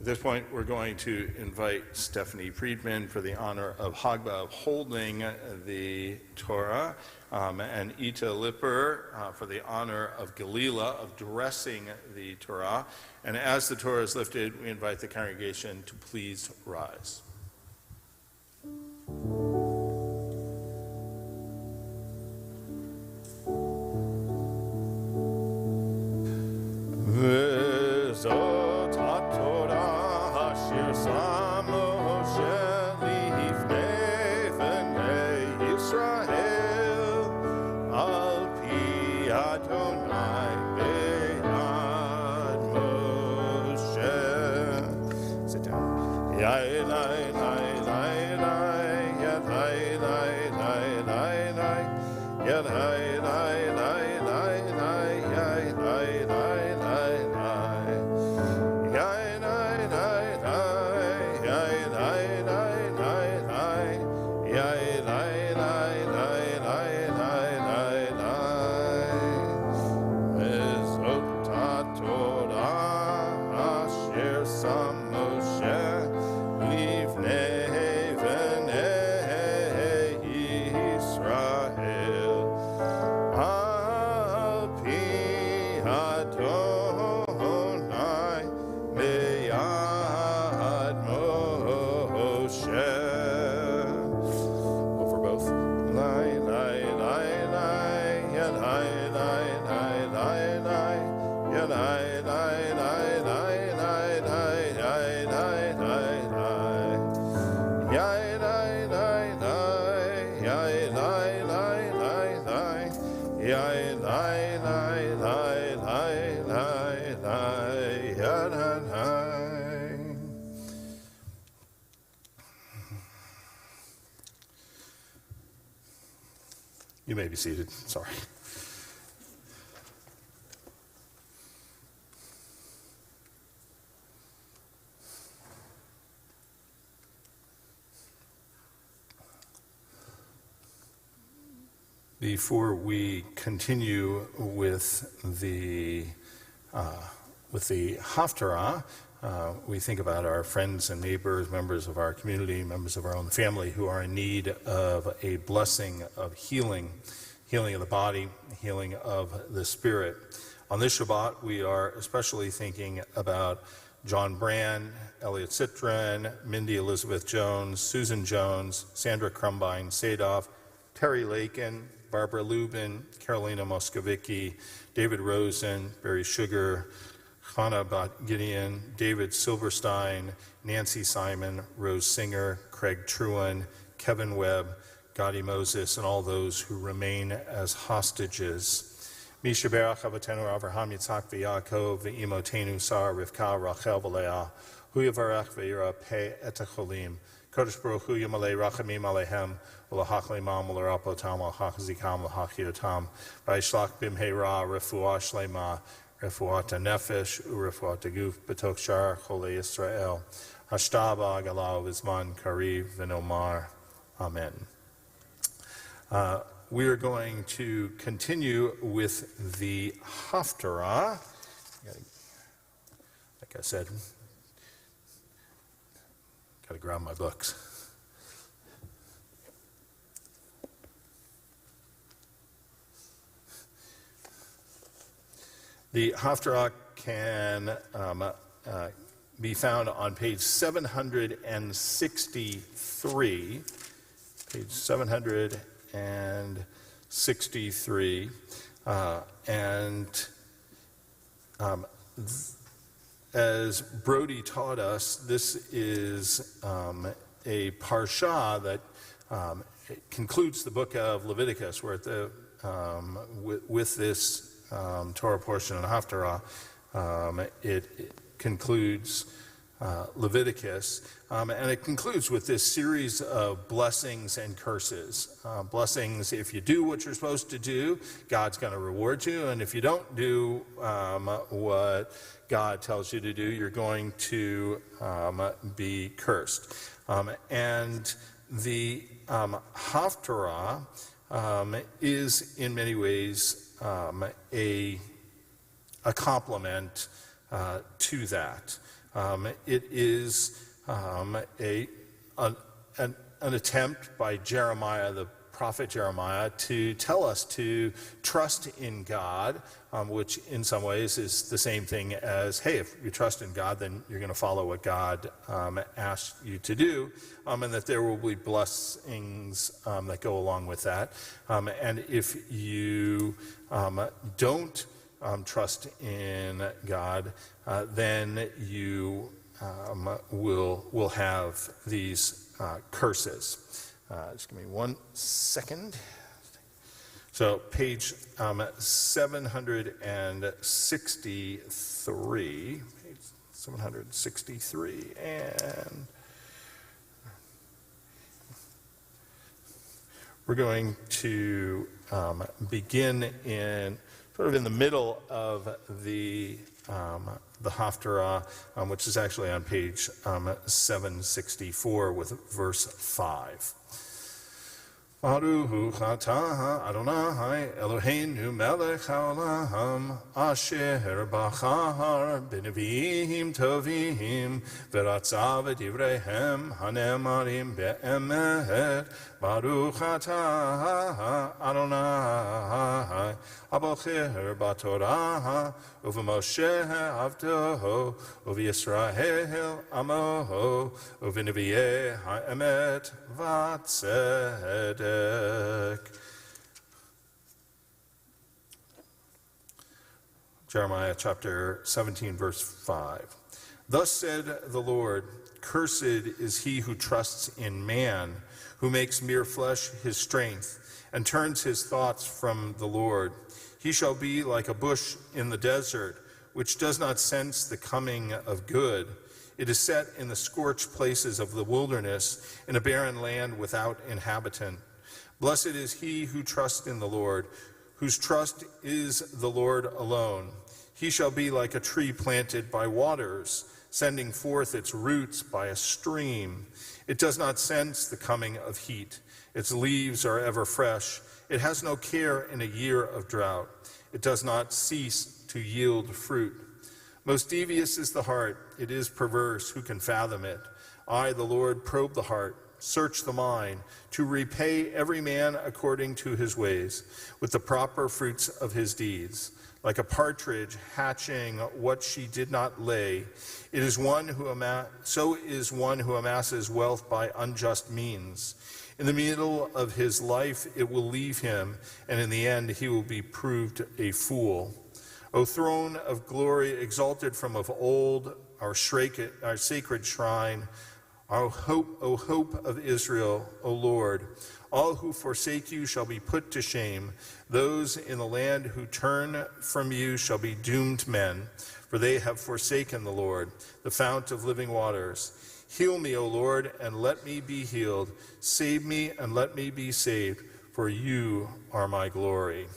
At this point, we're going to invite Stephanie Friedman for the honor of Hagbah, of holding the Torah, and Ita Lipper for the honor of Galila, of dressing the Torah. And as the Torah is lifted, we invite the congregation to please rise. You may be seated. Sorry. Before we continue with the Haftarah, we think about our friends and neighbors, members of our community, members of our own family who are in need of a blessing of healing. healing of the body, healing of the spirit. On this Shabbat, we are especially thinking about John Brand, Elliot Citron, Mindy Elizabeth Jones, Susan Jones, Sandra Crumbine Sadoff, Terry Lakin, Barbara Lubin, Carolina Moskovicki, David Rosen, Barry Sugar, Hannah Gideon, David Silverstein, Nancy Simon, Rose Singer, Craig Truan, Kevin Webb, Gadi Moses, and all those who remain as hostages. Misha Berach Avatenu Avraham Yitzhak v'Yaakov v'Imotenu Sarah Rivka Rachel v'Leah Hu Yavarech v'Yira Pei Et HaCholim Kodesh Baruch Hu Yamalei Rachamim Alehem V'Lahach Leimam V'Larapotam V'Lahach Zikam V'Lahach Yotam V'Yishlach Bimheira Refuah Shlema Refuat HaNefesh U'Refuat HaGuf B'Tok Shar Chole Yisrael Hashtaba Galau V'Zman Kariv V'Nomar Amen. We are going to continue with the Haftarah. Like I said, got to grab my books. The Haftarah can be found on page 763. Page 763. As Brody taught us, this is a parsha that concludes the book of Leviticus. We're at the with this Torah portion in Haftarah. It concludes Leviticus, and it concludes with this series of blessings and curses. Blessings, if you do what you're supposed to do, God's going to reward you, and if you don't do what God tells you to do, you're going to be cursed. And the Haftarah is in many ways a complement to that. It is an attempt by Jeremiah, the prophet Jeremiah, to tell us to trust in God, which in some ways is the same thing as, hey, if you trust in God, then you're going to follow what God asks you to do, and that there will be blessings that go along with that. And if you don't trust in God, then you will have these curses. Just give me 1 second. So page 763, and we're going to begin in sort of in the middle of the Haftarah, which is actually on page 764 with verse 5. Baruch atah Adonai Eloheinu melech haolam asher bachar b'neviim tovim v'ratzav v'divreihem hanemarim be'emet. Baruch atah Adonai abocher b'torah uv'Moshe avdoho uv'Yisrael amoho uv'nevi'eh ha'emet v'tzedek. Jeremiah chapter 17, verse 5. Thus said the Lord, cursed is he who trusts in man, who makes mere flesh his strength, and turns his thoughts from the Lord. He shall be like a bush in the desert, which does not sense the coming of good. It is set in the scorched places of the wilderness, in a barren land without inhabitant. Blessed is he who trusts in the Lord, whose trust is the Lord alone. He shall be like a tree planted by waters, sending forth its roots by a stream. It does not sense the coming of heat. Its leaves are ever fresh. It has no care in a year of drought. It does not cease to yield fruit. Most devious is the heart. It is perverse. Who can fathom it? I, the Lord, probe the heart search the mind, to repay every man according to his ways, with the proper fruits of his deeds. Like a partridge hatching what she did not lay, it is so is one who amasses wealth by unjust means. In the middle of his life it will leave him, and in the end he will be proved a fool. O throne of glory, exalted from of old, our sacred shrine, O hope of Israel, O Lord, all who forsake you shall be put to shame. Those in the land who turn from you shall be doomed men, for they have forsaken the Lord, the fount of living waters. Heal me, O Lord, and let me be healed. Save me and let me be saved, for you are my glory.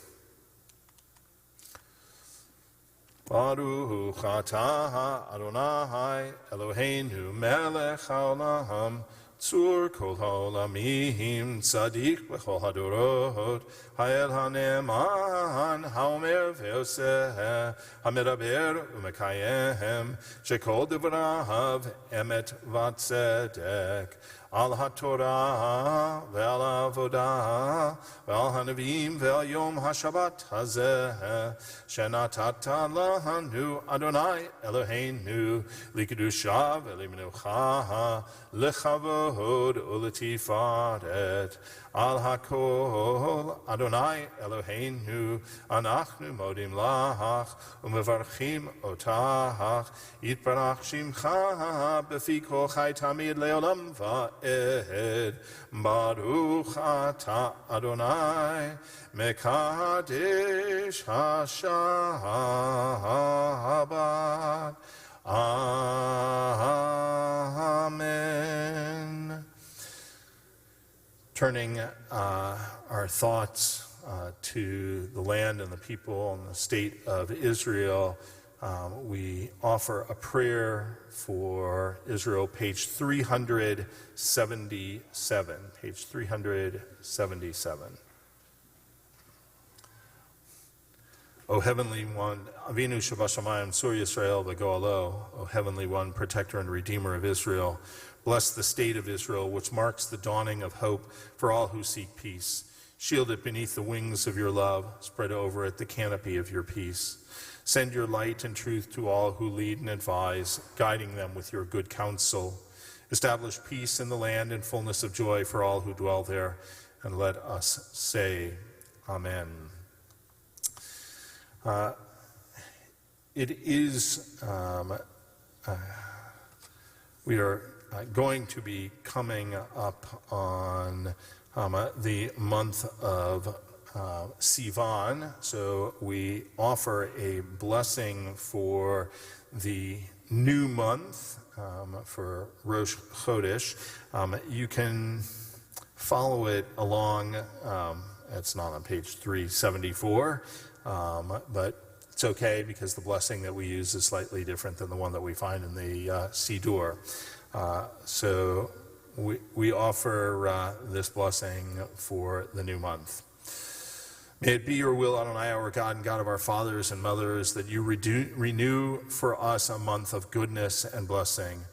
Baruch atah Adonai Eloheinu melech haolam tzur kol haolamim tzadik b'chol hadorot ha'el hane'eman ha'omer ve'oseh ha'medaber u'mekayem shekol devrahav emet v'tzedek al haTorah ve'al avodah ve'al hanavim ve'al yom haShabbat hazeh shenatata lahanu Adonai Eloheinu likidusha ve'lemenucha lechavod u'letifaret al hakol Adonai Eloheinu anachnu modim lach u'mevarchim otach yitbarach shimcha b'fi kol chai tamid le'olam va'ed Baruch ata Adonai mekadesh haShabbat. Amen. Turning our thoughts to the land and the people and the state of Israel, we offer a prayer for Israel, page 377. Page 377. O Heavenly One, Avinu Shabashamayim Sur Yisrael V'Goalo, O Heavenly One, Protector and Redeemer of Israel, bless the state of Israel, which marks the dawning of hope for all who seek peace. Shield it beneath the wings of your love, spread over it the canopy of your peace. Send your light and truth to all who lead and advise, guiding them with your good counsel. Establish peace in the land and fullness of joy for all who dwell there, and let us say, Amen. We are going to be coming up on the month of Sivan, so we offer a blessing for the new month, for Rosh Chodesh. You can follow it along. It's not on page 374, but it's okay because the blessing that we use is slightly different than the one that we find in the Siddur. So we offer this blessing for the new month. May it be your will, Adonai, our God and God of our fathers and mothers, that you renew for us a month of goodness and blessing.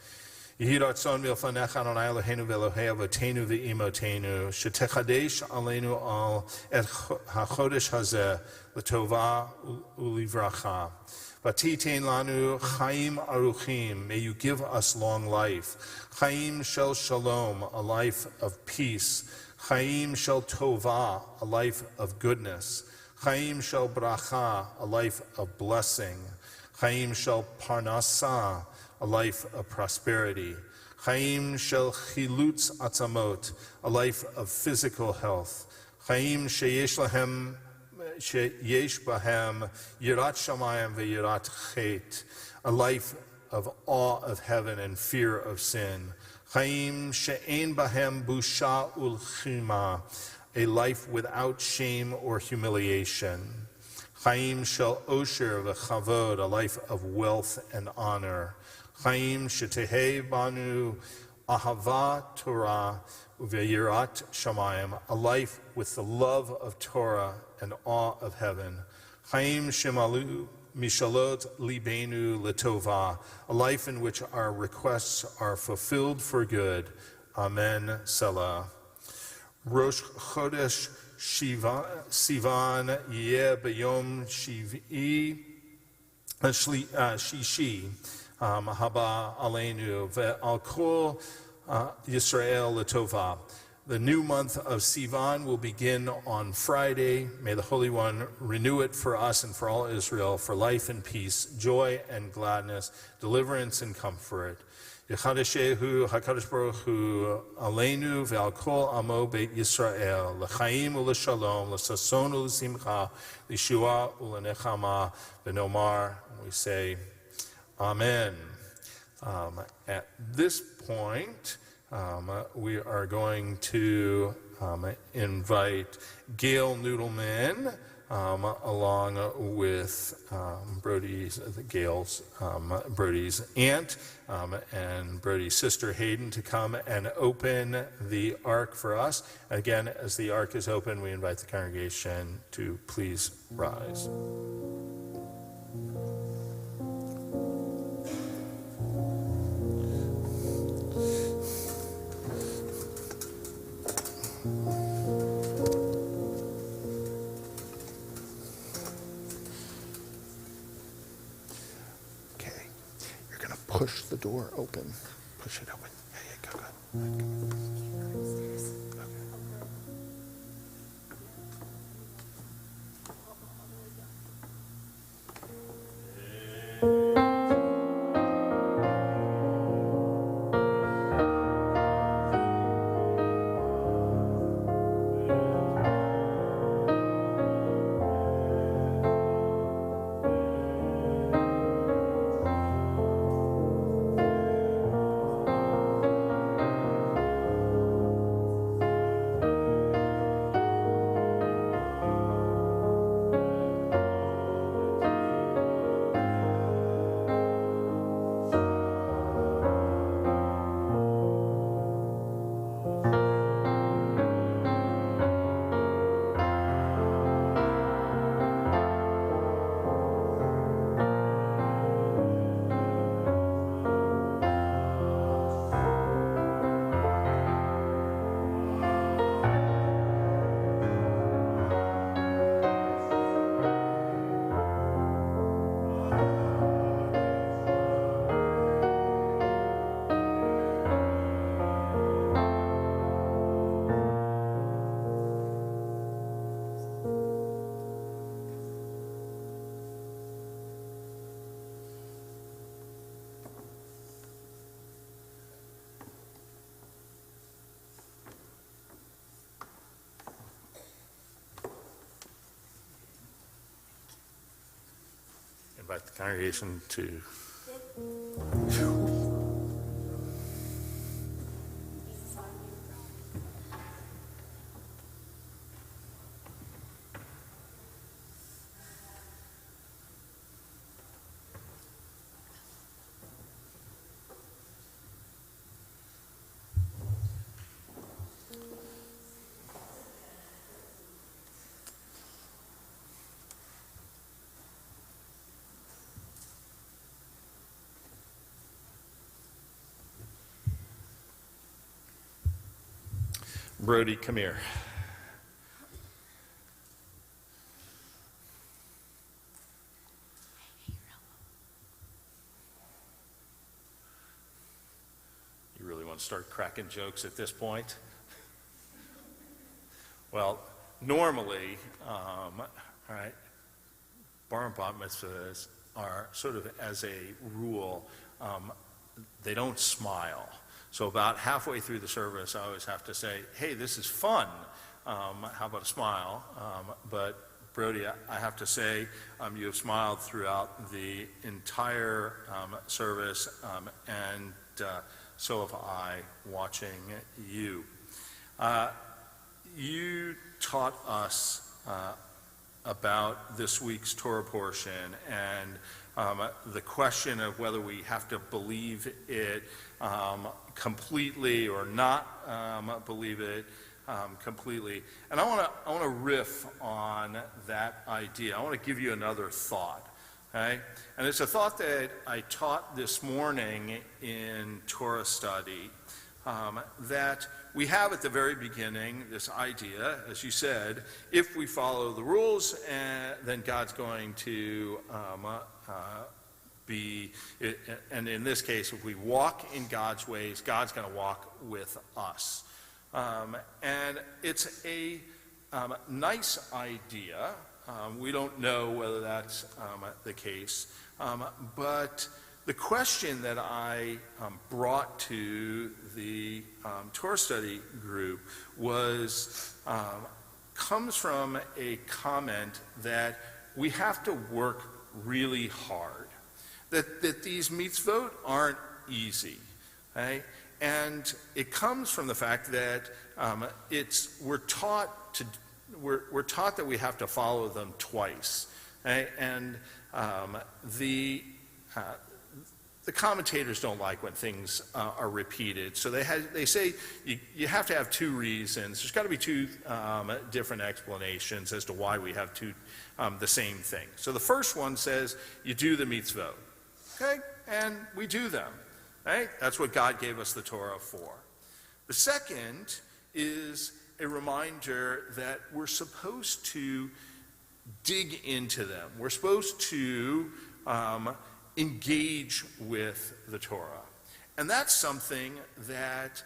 Yehi ratzon milfanecha Adonai Eloheinu ve'Elohei avotenu ve'imotenu, shetechadesh aleinu al et hachodesh hazeh l'tova u'livracha. V'titein lanu chaim aruchim, may you give us long life. Chaim shel shalom, a life of peace. Chaim shel tova, a life of goodness. Chaim shel bracha, a life of blessing. Chaim shel parnasa, a life of prosperity. Chaim shel chilutz atzamot, a life of physical health. Chaim sheyesh bahem yirat shamayim ve'yirat chet, a life of awe of heaven and fear of sin. Chaim she'ein bahem busha ulchima, a life without shame or humiliation. Chaim shel osher v'chavod, a life of wealth and honor. Chaim she'tehei banu ahava Torah ve'yirat shamayim, a life with the love of Torah and awe of heaven. Chaim shemalu mishalot libenu letova, a life in which our requests are fulfilled for good. Amen. Selah. Rosh Chodesh Sivan Yeh B'Yom Shivi Shishi Haba Aleinu Ve'al Kol Yisrael L'Tova. The new month of Sivan will begin on Friday. May the Holy One renew it for us and for all Israel, for life and peace, joy and gladness, deliverance and comfort. Yechadeshehu HaKadosh Baruch Hu Aleinu ve'al kol amo beit Yisrael l'chaim u'l'shalom l'sason u'l'simcha l'shua u'l'nechama v'nomar. We say, Amen. At this point, we are going to invite Gail Noodleman along with Brody's aunt and Brody's sister Hayden to come and open the ark for us. Again, as the ark is open, we invite the congregation to please rise. Push the door open. Push it open. Yeah, go. Invite the congregation to. Brody, come here. You really want to start cracking jokes at this point? Well, normally, all right, bar and bat mitzvahs are sort of, as a rule, they don't smile. So about halfway through the service, I always have to say, hey, this is fun. How about a smile? But Brody, I have to say, you have smiled throughout the entire service, and so have I, watching you. You taught us about this week's Torah portion and the question of whether we have to believe it completely or not believe it completely. And I want to riff on that idea. I want to give you another thought. Okay? And it's a thought that I taught this morning in Torah study. that we have at the very beginning this idea, as you said, if we follow the rules, then God's going to and in this case, if we walk in God's ways, God's going to walk with us. And it's a nice idea. We don't know whether that's the case. But the question that I brought to the Torah study group comes from a comment that we have to work really hard. That these mitzvot aren't easy, right? And it comes from the fact that we're taught that we have to follow them twice, right? And the commentators don't like when things are repeated, so they say you have to have two reasons. There's got to be two different explanations as to why we have the same thing. So the first one says you do the mitzvot. Okay, and we do them, right? That's what God gave us the Torah for. The second is a reminder that we're supposed to dig into them. We're supposed to engage with the Torah. And that's something that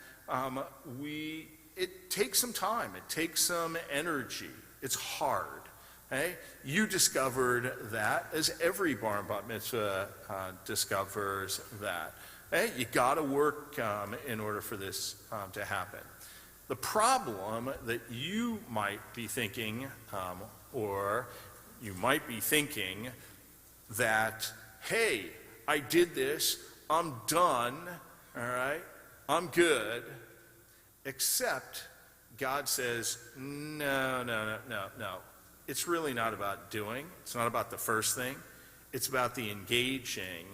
it takes some time. It takes some energy. It's hard. Hey, you discovered that, as every bar and bat mitzvah discovers that. Hey, you got to work in order for this to happen. The problem that you might be thinking, or you might be thinking that, hey, I did this, I'm done, all right, I'm good, except God says, no. It's really not about doing. It's not about the first thing. It's about the engaging,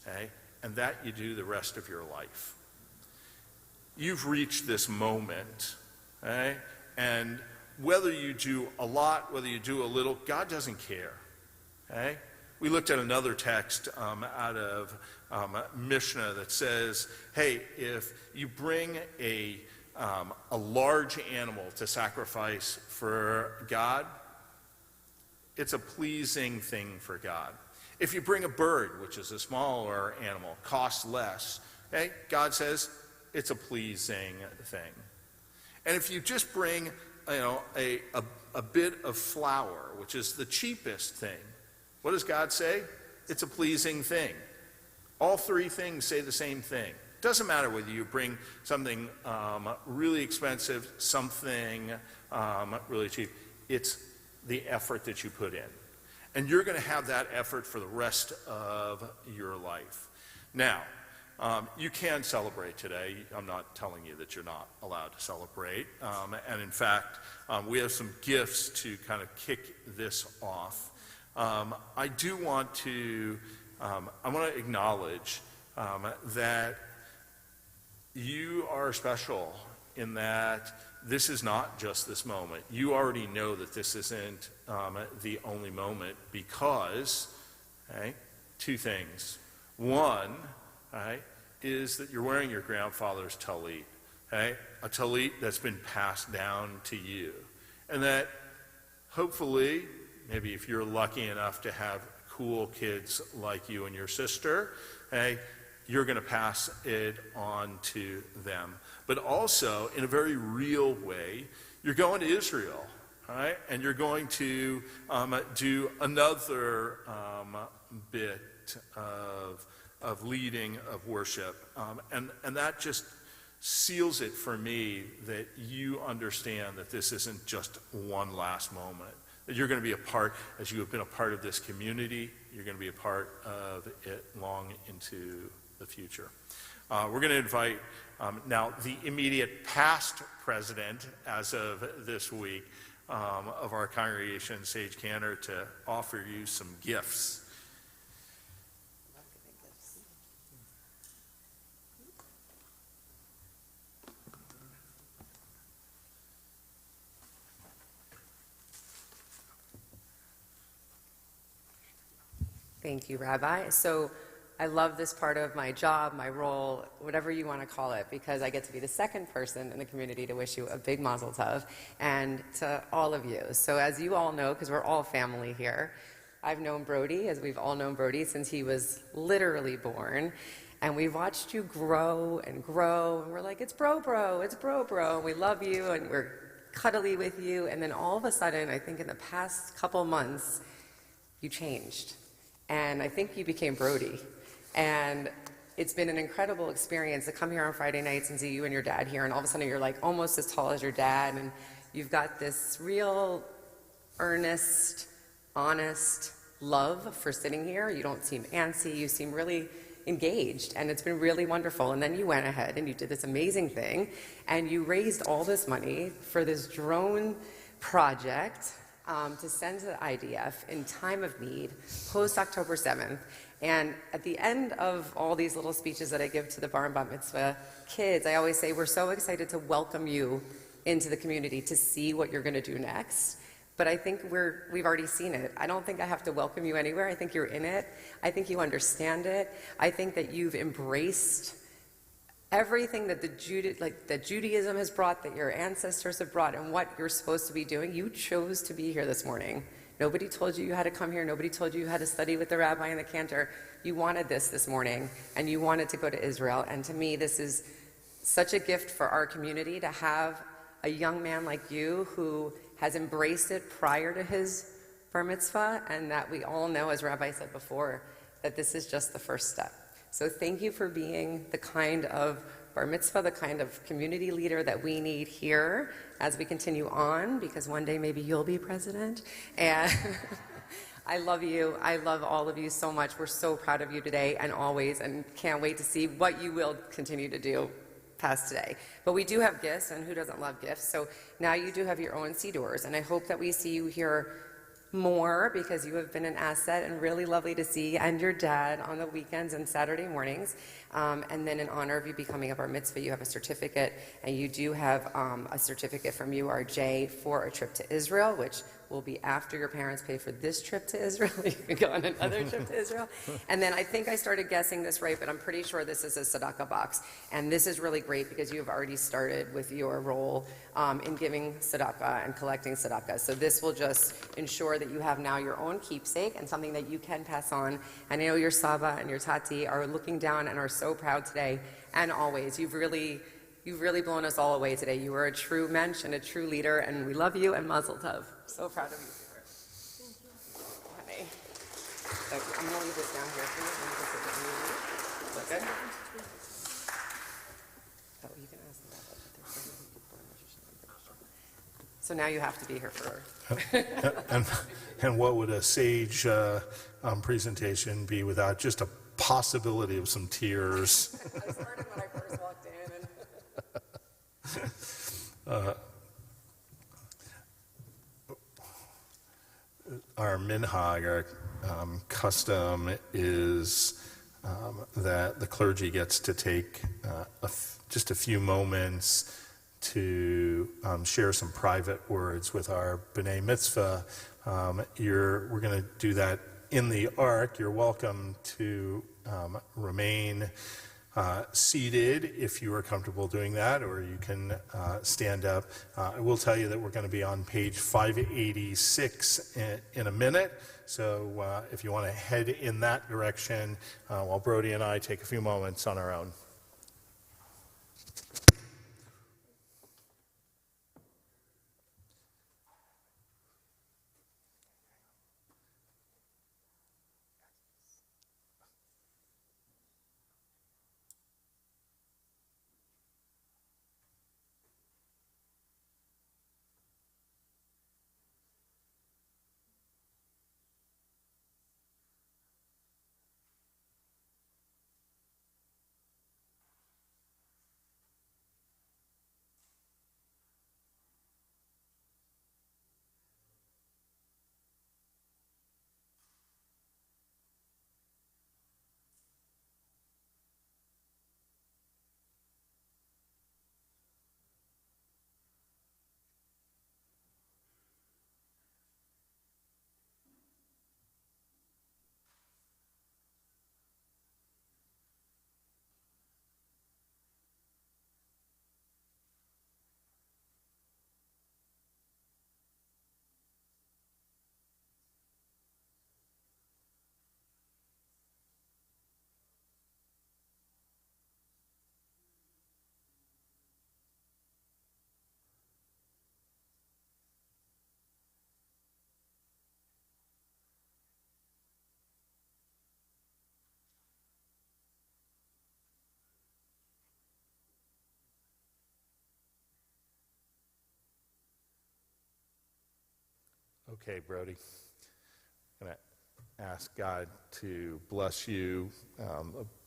okay? And that you do the rest of your life. You've reached this moment, okay? And whether you do a lot, whether you do a little, God doesn't care, okay? We looked at another text out of Mishnah that says, hey, if you bring a large animal to sacrifice for God, it's a pleasing thing for God. If you bring a bird, which is a smaller animal, costs less, okay? God says it's a pleasing thing. And if you just bring, a bit of flour, which is the cheapest thing, what does God say? It's a pleasing thing. All three things say the same thing. Doesn't matter whether you bring something really expensive, something really cheap. It's the effort that you put in. And you're going to have that effort for the rest of your life. Now, you can celebrate today. I'm not telling you that you're not allowed to celebrate. And in fact, we have some gifts to kind of kick this off. I do want to acknowledge that you are special in that this is not just this moment. You already know that this isn't the only moment because, okay, two things. One, right, is that you're wearing your grandfather's tallit, okay? A tallit that's been passed down to you. And that hopefully, maybe if you're lucky enough to have cool kids like you and your sister, okay, you're going to pass it on to them. But also, in a very real way, you're going to Israel, right? And you're going to do another bit of leading of worship. And that just seals it for me that you understand that this isn't just one last moment. That you're going to be a part, as you have been a part of this community, you're going to be a part of it long into the future. We're going to invite now the immediate past president, as of this week, of our congregation, Sage Cantor, to offer you some gifts. Thank you, Rabbi. So I love this part of my job, my role, whatever you want to call it, because I get to be the second person in the community to wish you a big mazel tov, and to all of you. So as you all know, because we're all family here, I've known Brody, as we've all known Brody, since he was literally born. And we've watched you grow, and we're like, it's bro, it's bro. We love you, and we're cuddly with you. And then all of a sudden, I think in the past couple months, you changed. And I think you became Brody. And it's been an incredible experience to come here on Friday nights and see you and your dad here, and all of a sudden you're like almost as tall as your dad, and you've got this real earnest, honest love for sitting here. You don't seem antsy, you seem really engaged, and it's been really wonderful. And then you went ahead and you did this amazing thing, and you raised all this money for this drone project to send to the IDF in time of need, post October 7th. And at the end of all these little speeches that I give to the bar and bat mitzvah kids, I always say, we're so excited to welcome you into the community to see what you're going to do next. But I think we've already seen it. I don't think I have to welcome you anywhere. I think you're in it. I think you understand it. I think that you've embraced everything that that Judaism has brought, that your ancestors have brought, and what you're supposed to be doing. You chose to be here this morning. Nobody told you you had to come here. Nobody told you you had to study with the rabbi and the cantor. You wanted this morning, and you wanted to go to Israel. And to me, this is such a gift for our community to have a young man like you who has embraced it prior to his bar mitzvah, and that we all know, as Rabbi said before, that this is just the first step. So thank you for being the kind of bar mitzvah, the kind of community leader that we need here as we continue on, because one day maybe you'll be president. And I love you. I love all of you so much. We're so proud of you today and always, and can't wait to see what you will continue to do past today. But we do have gifts, and who doesn't love gifts? So now you do have your own sidurs, and I hope that we see you here more, because you have been an asset and really lovely to see, and your dad on the weekends and Saturday mornings. And then in honor of you becoming a bar mitzvah, you have a certificate, and you do have a certificate from URJ for a trip to Israel, which will be after your parents pay for this trip to Israel. You can go on another trip to Israel. And then I think I started guessing this right, but I'm pretty sure this is a tzedakah box. And this is really great because you have already started with your role in giving tzedakah and collecting tzedakah. So this will just ensure that you have now your own keepsake and something that you can pass on. And I know your Saba and your Tati are looking down and are so proud today, and always. You've really blown us all away today. You are a true mensch and a true leader, and we love you, and mazel tov. So proud of you. Thank you. Honey. So I'm going to leave this down here for you. Is that good? Oh, you can ask them about that. There's so many people in Rosh Hashanah. So now you have to be here for... And what would a sage presentation be without just a possibility of some tears? I started when I first walked in. Our minhag, our custom is that the clergy gets to take just a few moments to share some private words with our B'nai Mitzvah. We're going to do that in the ark. You're welcome to remain seated if you are comfortable doing that, or you can stand up. I will tell you that we're going to be on page 586 in a minute, so if you want to head in that direction while Brody and I take a few moments on our own. Okay, Brody. I'm going to ask God to bless you. A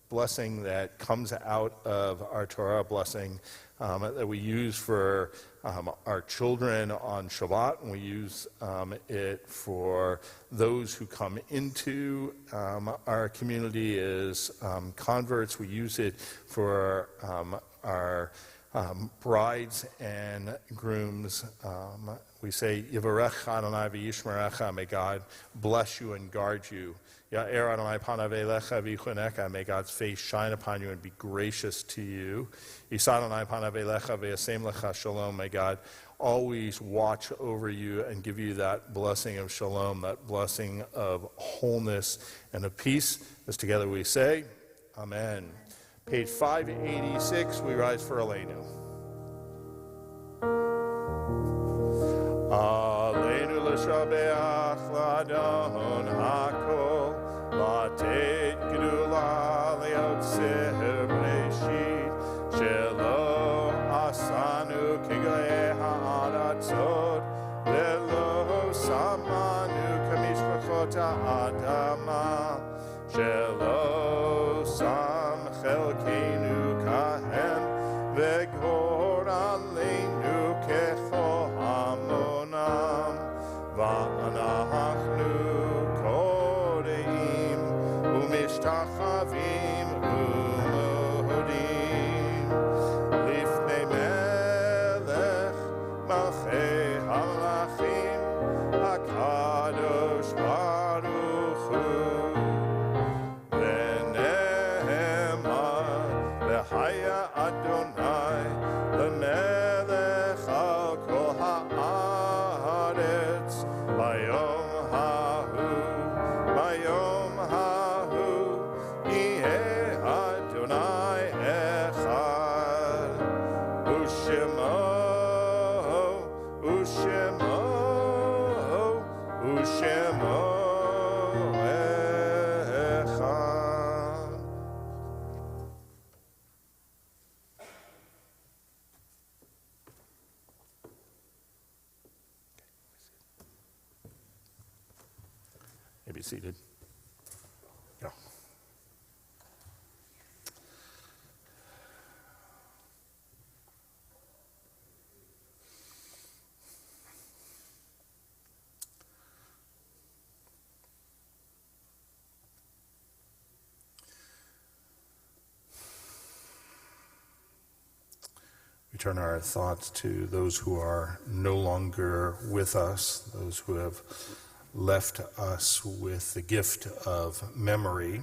blessing that comes out of our Torah, a blessing that we use for our children on Shabbat, and we use it for those who come into our community as converts. We use it for our brides and grooms. We say, Yivarech Adonai v'yishmerecha, may God bless you and guard you. Ya'er Adonai panav elecha v'yichunecha, may God's face shine upon you and be gracious to you. Yisa Adonai panav elecha v'yasem lecha shalom, may God always watch over you and give you that blessing of shalom, that blessing of wholeness and of peace. As together we say, Amen. Page 586, we rise for Aleinu. Aleinu l'shabeach l'adon hakol, latet gedula le'otzeh b'reshit, shelo asanu k'gei ha'aratzot, ve'lo samanu k'mishpachot ha'adama, shelo sam chelkeinu kahen, ve'gor aleinu kecho hamonam, va'anachnu koreim, u'mishtachavim u'modim, lifnei melech malchei hamalachim, hakadosh baruch hu. Haya Adonai, lemelech al kol haaretz, bayom hahu, yeh Adonai echad, ushemo echad. Be seated. Yeah. We turn our thoughts to those who are no longer with us, those who have left us with the gift of memory.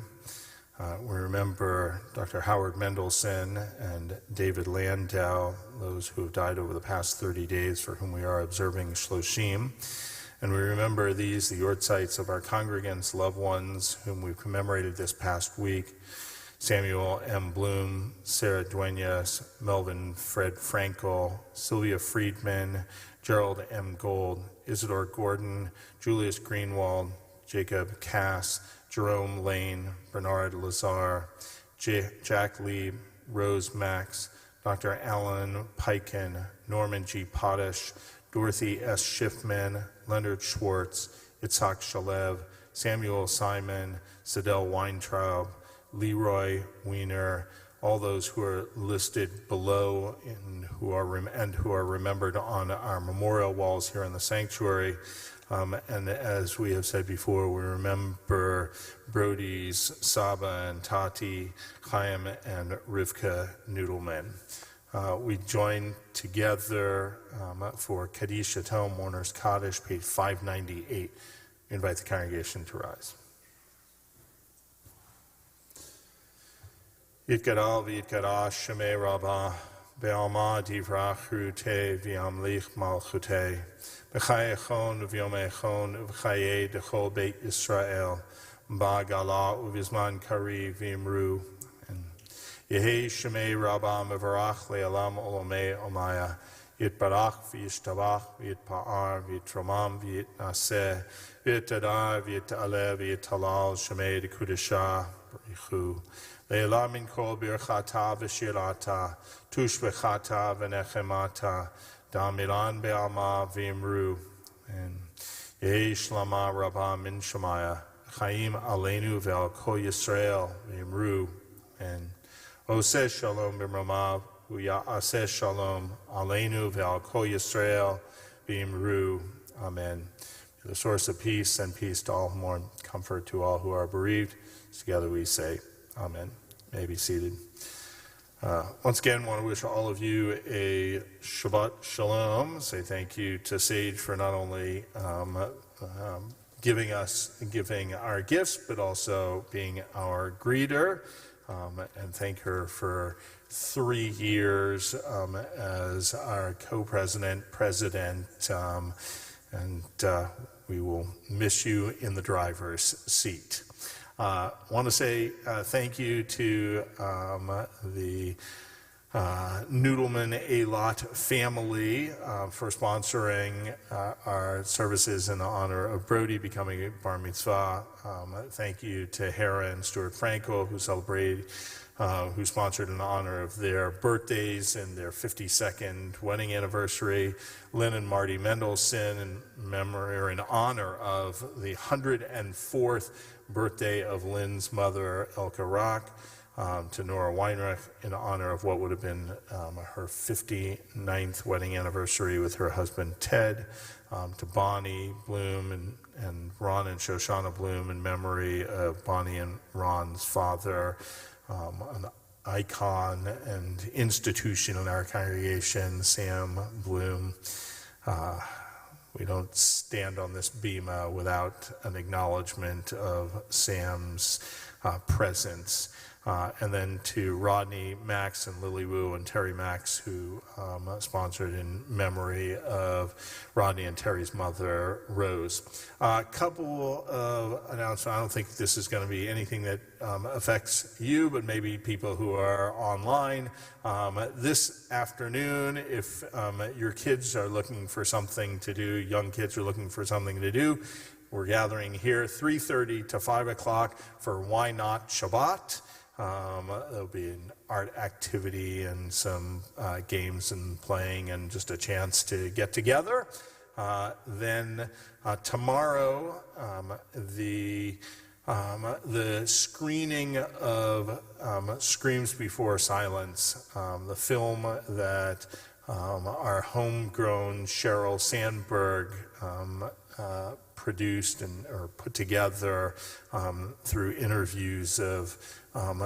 We remember Dr. Howard Mendelson and David Landau, those who have died over the past 30 days for whom we are observing Shloshim. And we remember these, the Yortzites of our congregants, loved ones whom we commemorated this past week: Samuel M. Bloom, Sarah Duenas, Melvin Fred Frankel, Sylvia Friedman, Gerald M. Gold, Isidore Gordon, Julius Greenwald, Jacob Cass, Jerome Lane, Bernard Lazar, Jack Lee, Rose Max, Dr. Alan Piken, Norman G. Potash, Dorothy S. Schiffman, Leonard Schwartz, Itzhak Shalev, Samuel Simon, Sidel Weintraub, Leroy Weiner, all those who are listed below and who are remembered on our memorial walls here in the sanctuary. And as we have said before, we remember Brody's Saba and Tati, Chaim and Rivka Noodleman. We join together for Kaddish at Home, Mourner's Kaddish, page 598. We invite the congregation to rise. Yitgadal v'yitgadash shemei rabbah, be'alma divrach rute v'yamlich malchute, b'chai echon v'yom echon v'chayei dechol beit Yisrael, ba'gala uvizman kari v'imru, and Yehei shemei rabbah mevarach le'alam olomei omaya, yitbarach v'yishtabach v'yitpa'ar v'yitramam v'yitnaseh, v'yitadar v'yitaleh v'yitalal shemei dekudesha b'richu. Le'ela min kol birchata v'shirata, tush v'chata v'nechemata, damilan be'alma v'imru. And Yeh shlama rabba min shemaya, chaim aleinu ve'al kol Yisrael v'imru, and oseh shalom b'mramav, u'ya'aseh shalom aleinu ve'al kol Yisrael v'imru. Amen. The source of peace, and peace to all who mourn, comfort to all who are bereaved. Together we say, Amen. May be seated. Once again, want to wish all of you a Shabbat Shalom. Say thank you to Sage for not only giving our gifts, but also being our greeter. And thank her for 3 years as our co-president, president, and we will miss you in the driver's seat. Want to say thank you to the Noodleman Eilat family for sponsoring our services in the honor of Brody becoming a bar mitzvah. Thank you to Hera and Stuart Frankel who sponsored in honor of their birthdays and their 52nd wedding anniversary. Lynn and Marty Mendelson in honor of the 104th birthday of Lynn's mother, Elka Rock. To Nora Weinreich in honor of what would have been her 59th wedding anniversary with her husband Ted, to Bonnie Bloom and Ron and Shoshana Bloom in memory of Bonnie and Ron's father, an icon and institution in our congregation, Sam Bloom. We don't stand on this bema without an acknowledgement of Sam's presence. And then to Rodney Max and Lily Wu and Terry Max, who sponsored in memory of Rodney and Terry's mother, Rose. A couple of announcements. I don't think this is going to be anything that affects you, but maybe people who are online. This afternoon, if your kids are looking for something to do, young kids are looking for something to do, we're gathering here 3:30 to 5 o'clock for Why Not Shabbat. There'll be an art activity and some games and playing and just a chance to get together. Then tomorrow, the screening of Screams Before Silence, the film that our homegrown Sheryl Sandberg produced or put together through interviews of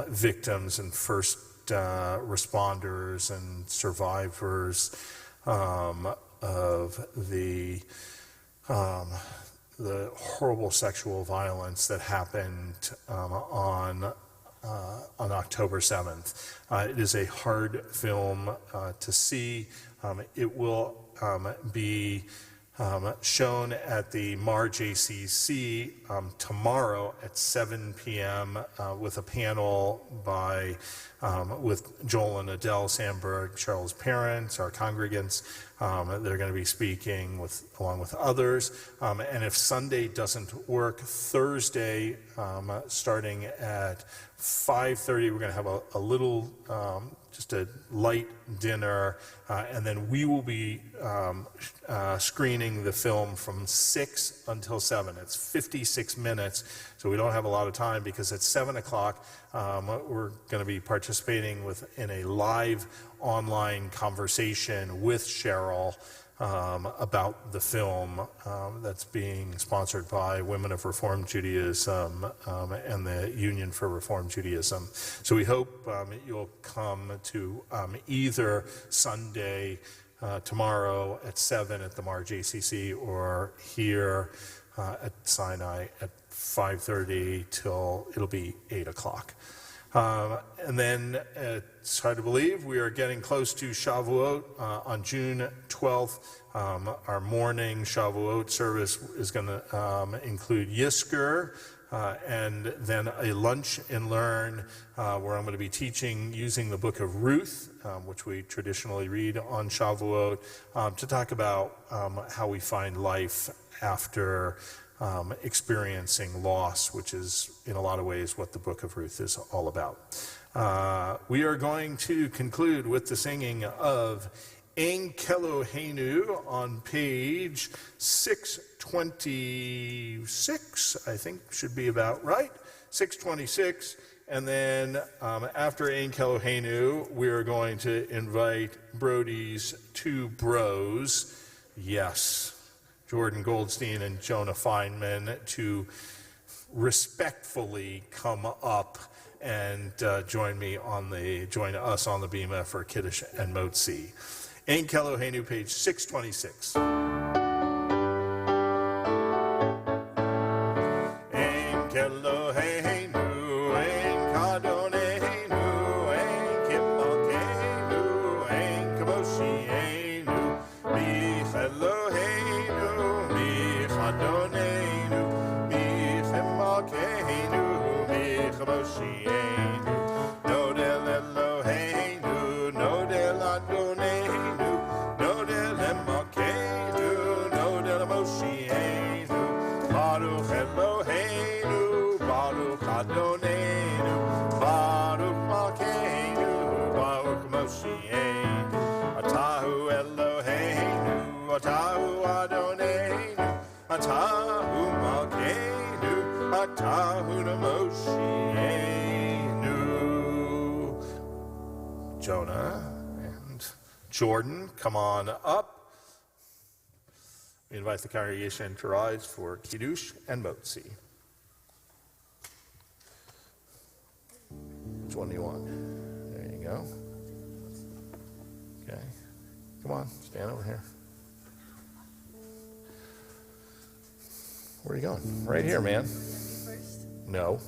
victims and first responders and survivors of the horrible sexual violence that happened on October 7th. It is a hard film to see. It will be shown at the Mar JCC tomorrow at 7 p.m. With a panel with Joel and Adele Sandberg, Cheryl's parents, our congregants. They're going to be speaking along with others. And if Sunday doesn't work, Thursday, starting at 5:30, we're going to have a little, just a light dinner, and then we will be screening the film from 6 until 7. It's 56 minutes, so we don't have a lot of time because at 7 o'clock, we're going to be participating in a live online conversation with Cheryl about the film that's being sponsored by Women of Reform Judaism and the Union for Reform Judaism. So we hope you'll come to either Sunday, tomorrow at 7 at the Mar JCC, or here at Sinai at 5:30 till it'll be 8 o'clock. And then it's hard to believe we are getting close to Shavuot on June 12th. Our morning Shavuot service is going to include Yisker and then a lunch and learn where I'm going to be teaching using the book of Ruth, which we traditionally read on Shavuot, to talk about how we find life after experiencing loss, which is in a lot of ways what the book of Ruth is all about. We are going to conclude with the singing of Ein Keloheinu on page 626, I think should be about right, 626. And then after Ein Keloheinu, we are going to invite Brody's two bros, yes, Jordan Goldstein and Jonah Feynman, to respectfully come up and join us on the bima for Kiddush and Motzi. Ein Keloheinu, page 626. Ein Keloheinu, Ein Kadoneinu, Ein Kimalkeinu, Ein Kaboshienu, Mich Eloheinu, Mich Adoneinu, Mich Emalkeinu, Mich Kaboshienu, Nodel Eloheinu, Nodel Adoneinu, Nodel Emalkeinu, Nodel Moshienu, Baruch Eloheinu, Baruch Adoneinu, Baruch Malkeinu, Baruch Moshienu, Atahu Eloheinu, Atahu Adoneinu, Atahu Malkeinu, Atahu Moshienu. Jonah and Jordan, come on up. We invite the congregation to rise for Kiddush and Motzi. Which one do you want? There you go. Okay. Come on, stand over here. Where are you going? Right here, man. No.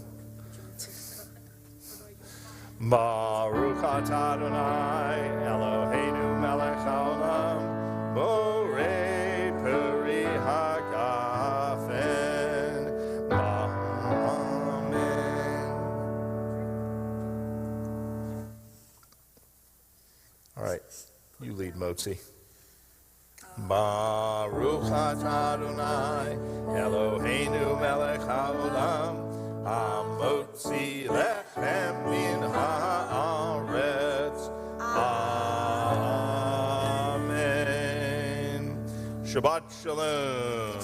Baruch atah Adonai Eloheinu melech haolam borei peri hagafen. Amen. All right, you lead, Motzi. Baruch atah Adonai Eloheinu melech haolam hamotzi lechem min haaretz. Amen. Shabbat shalom.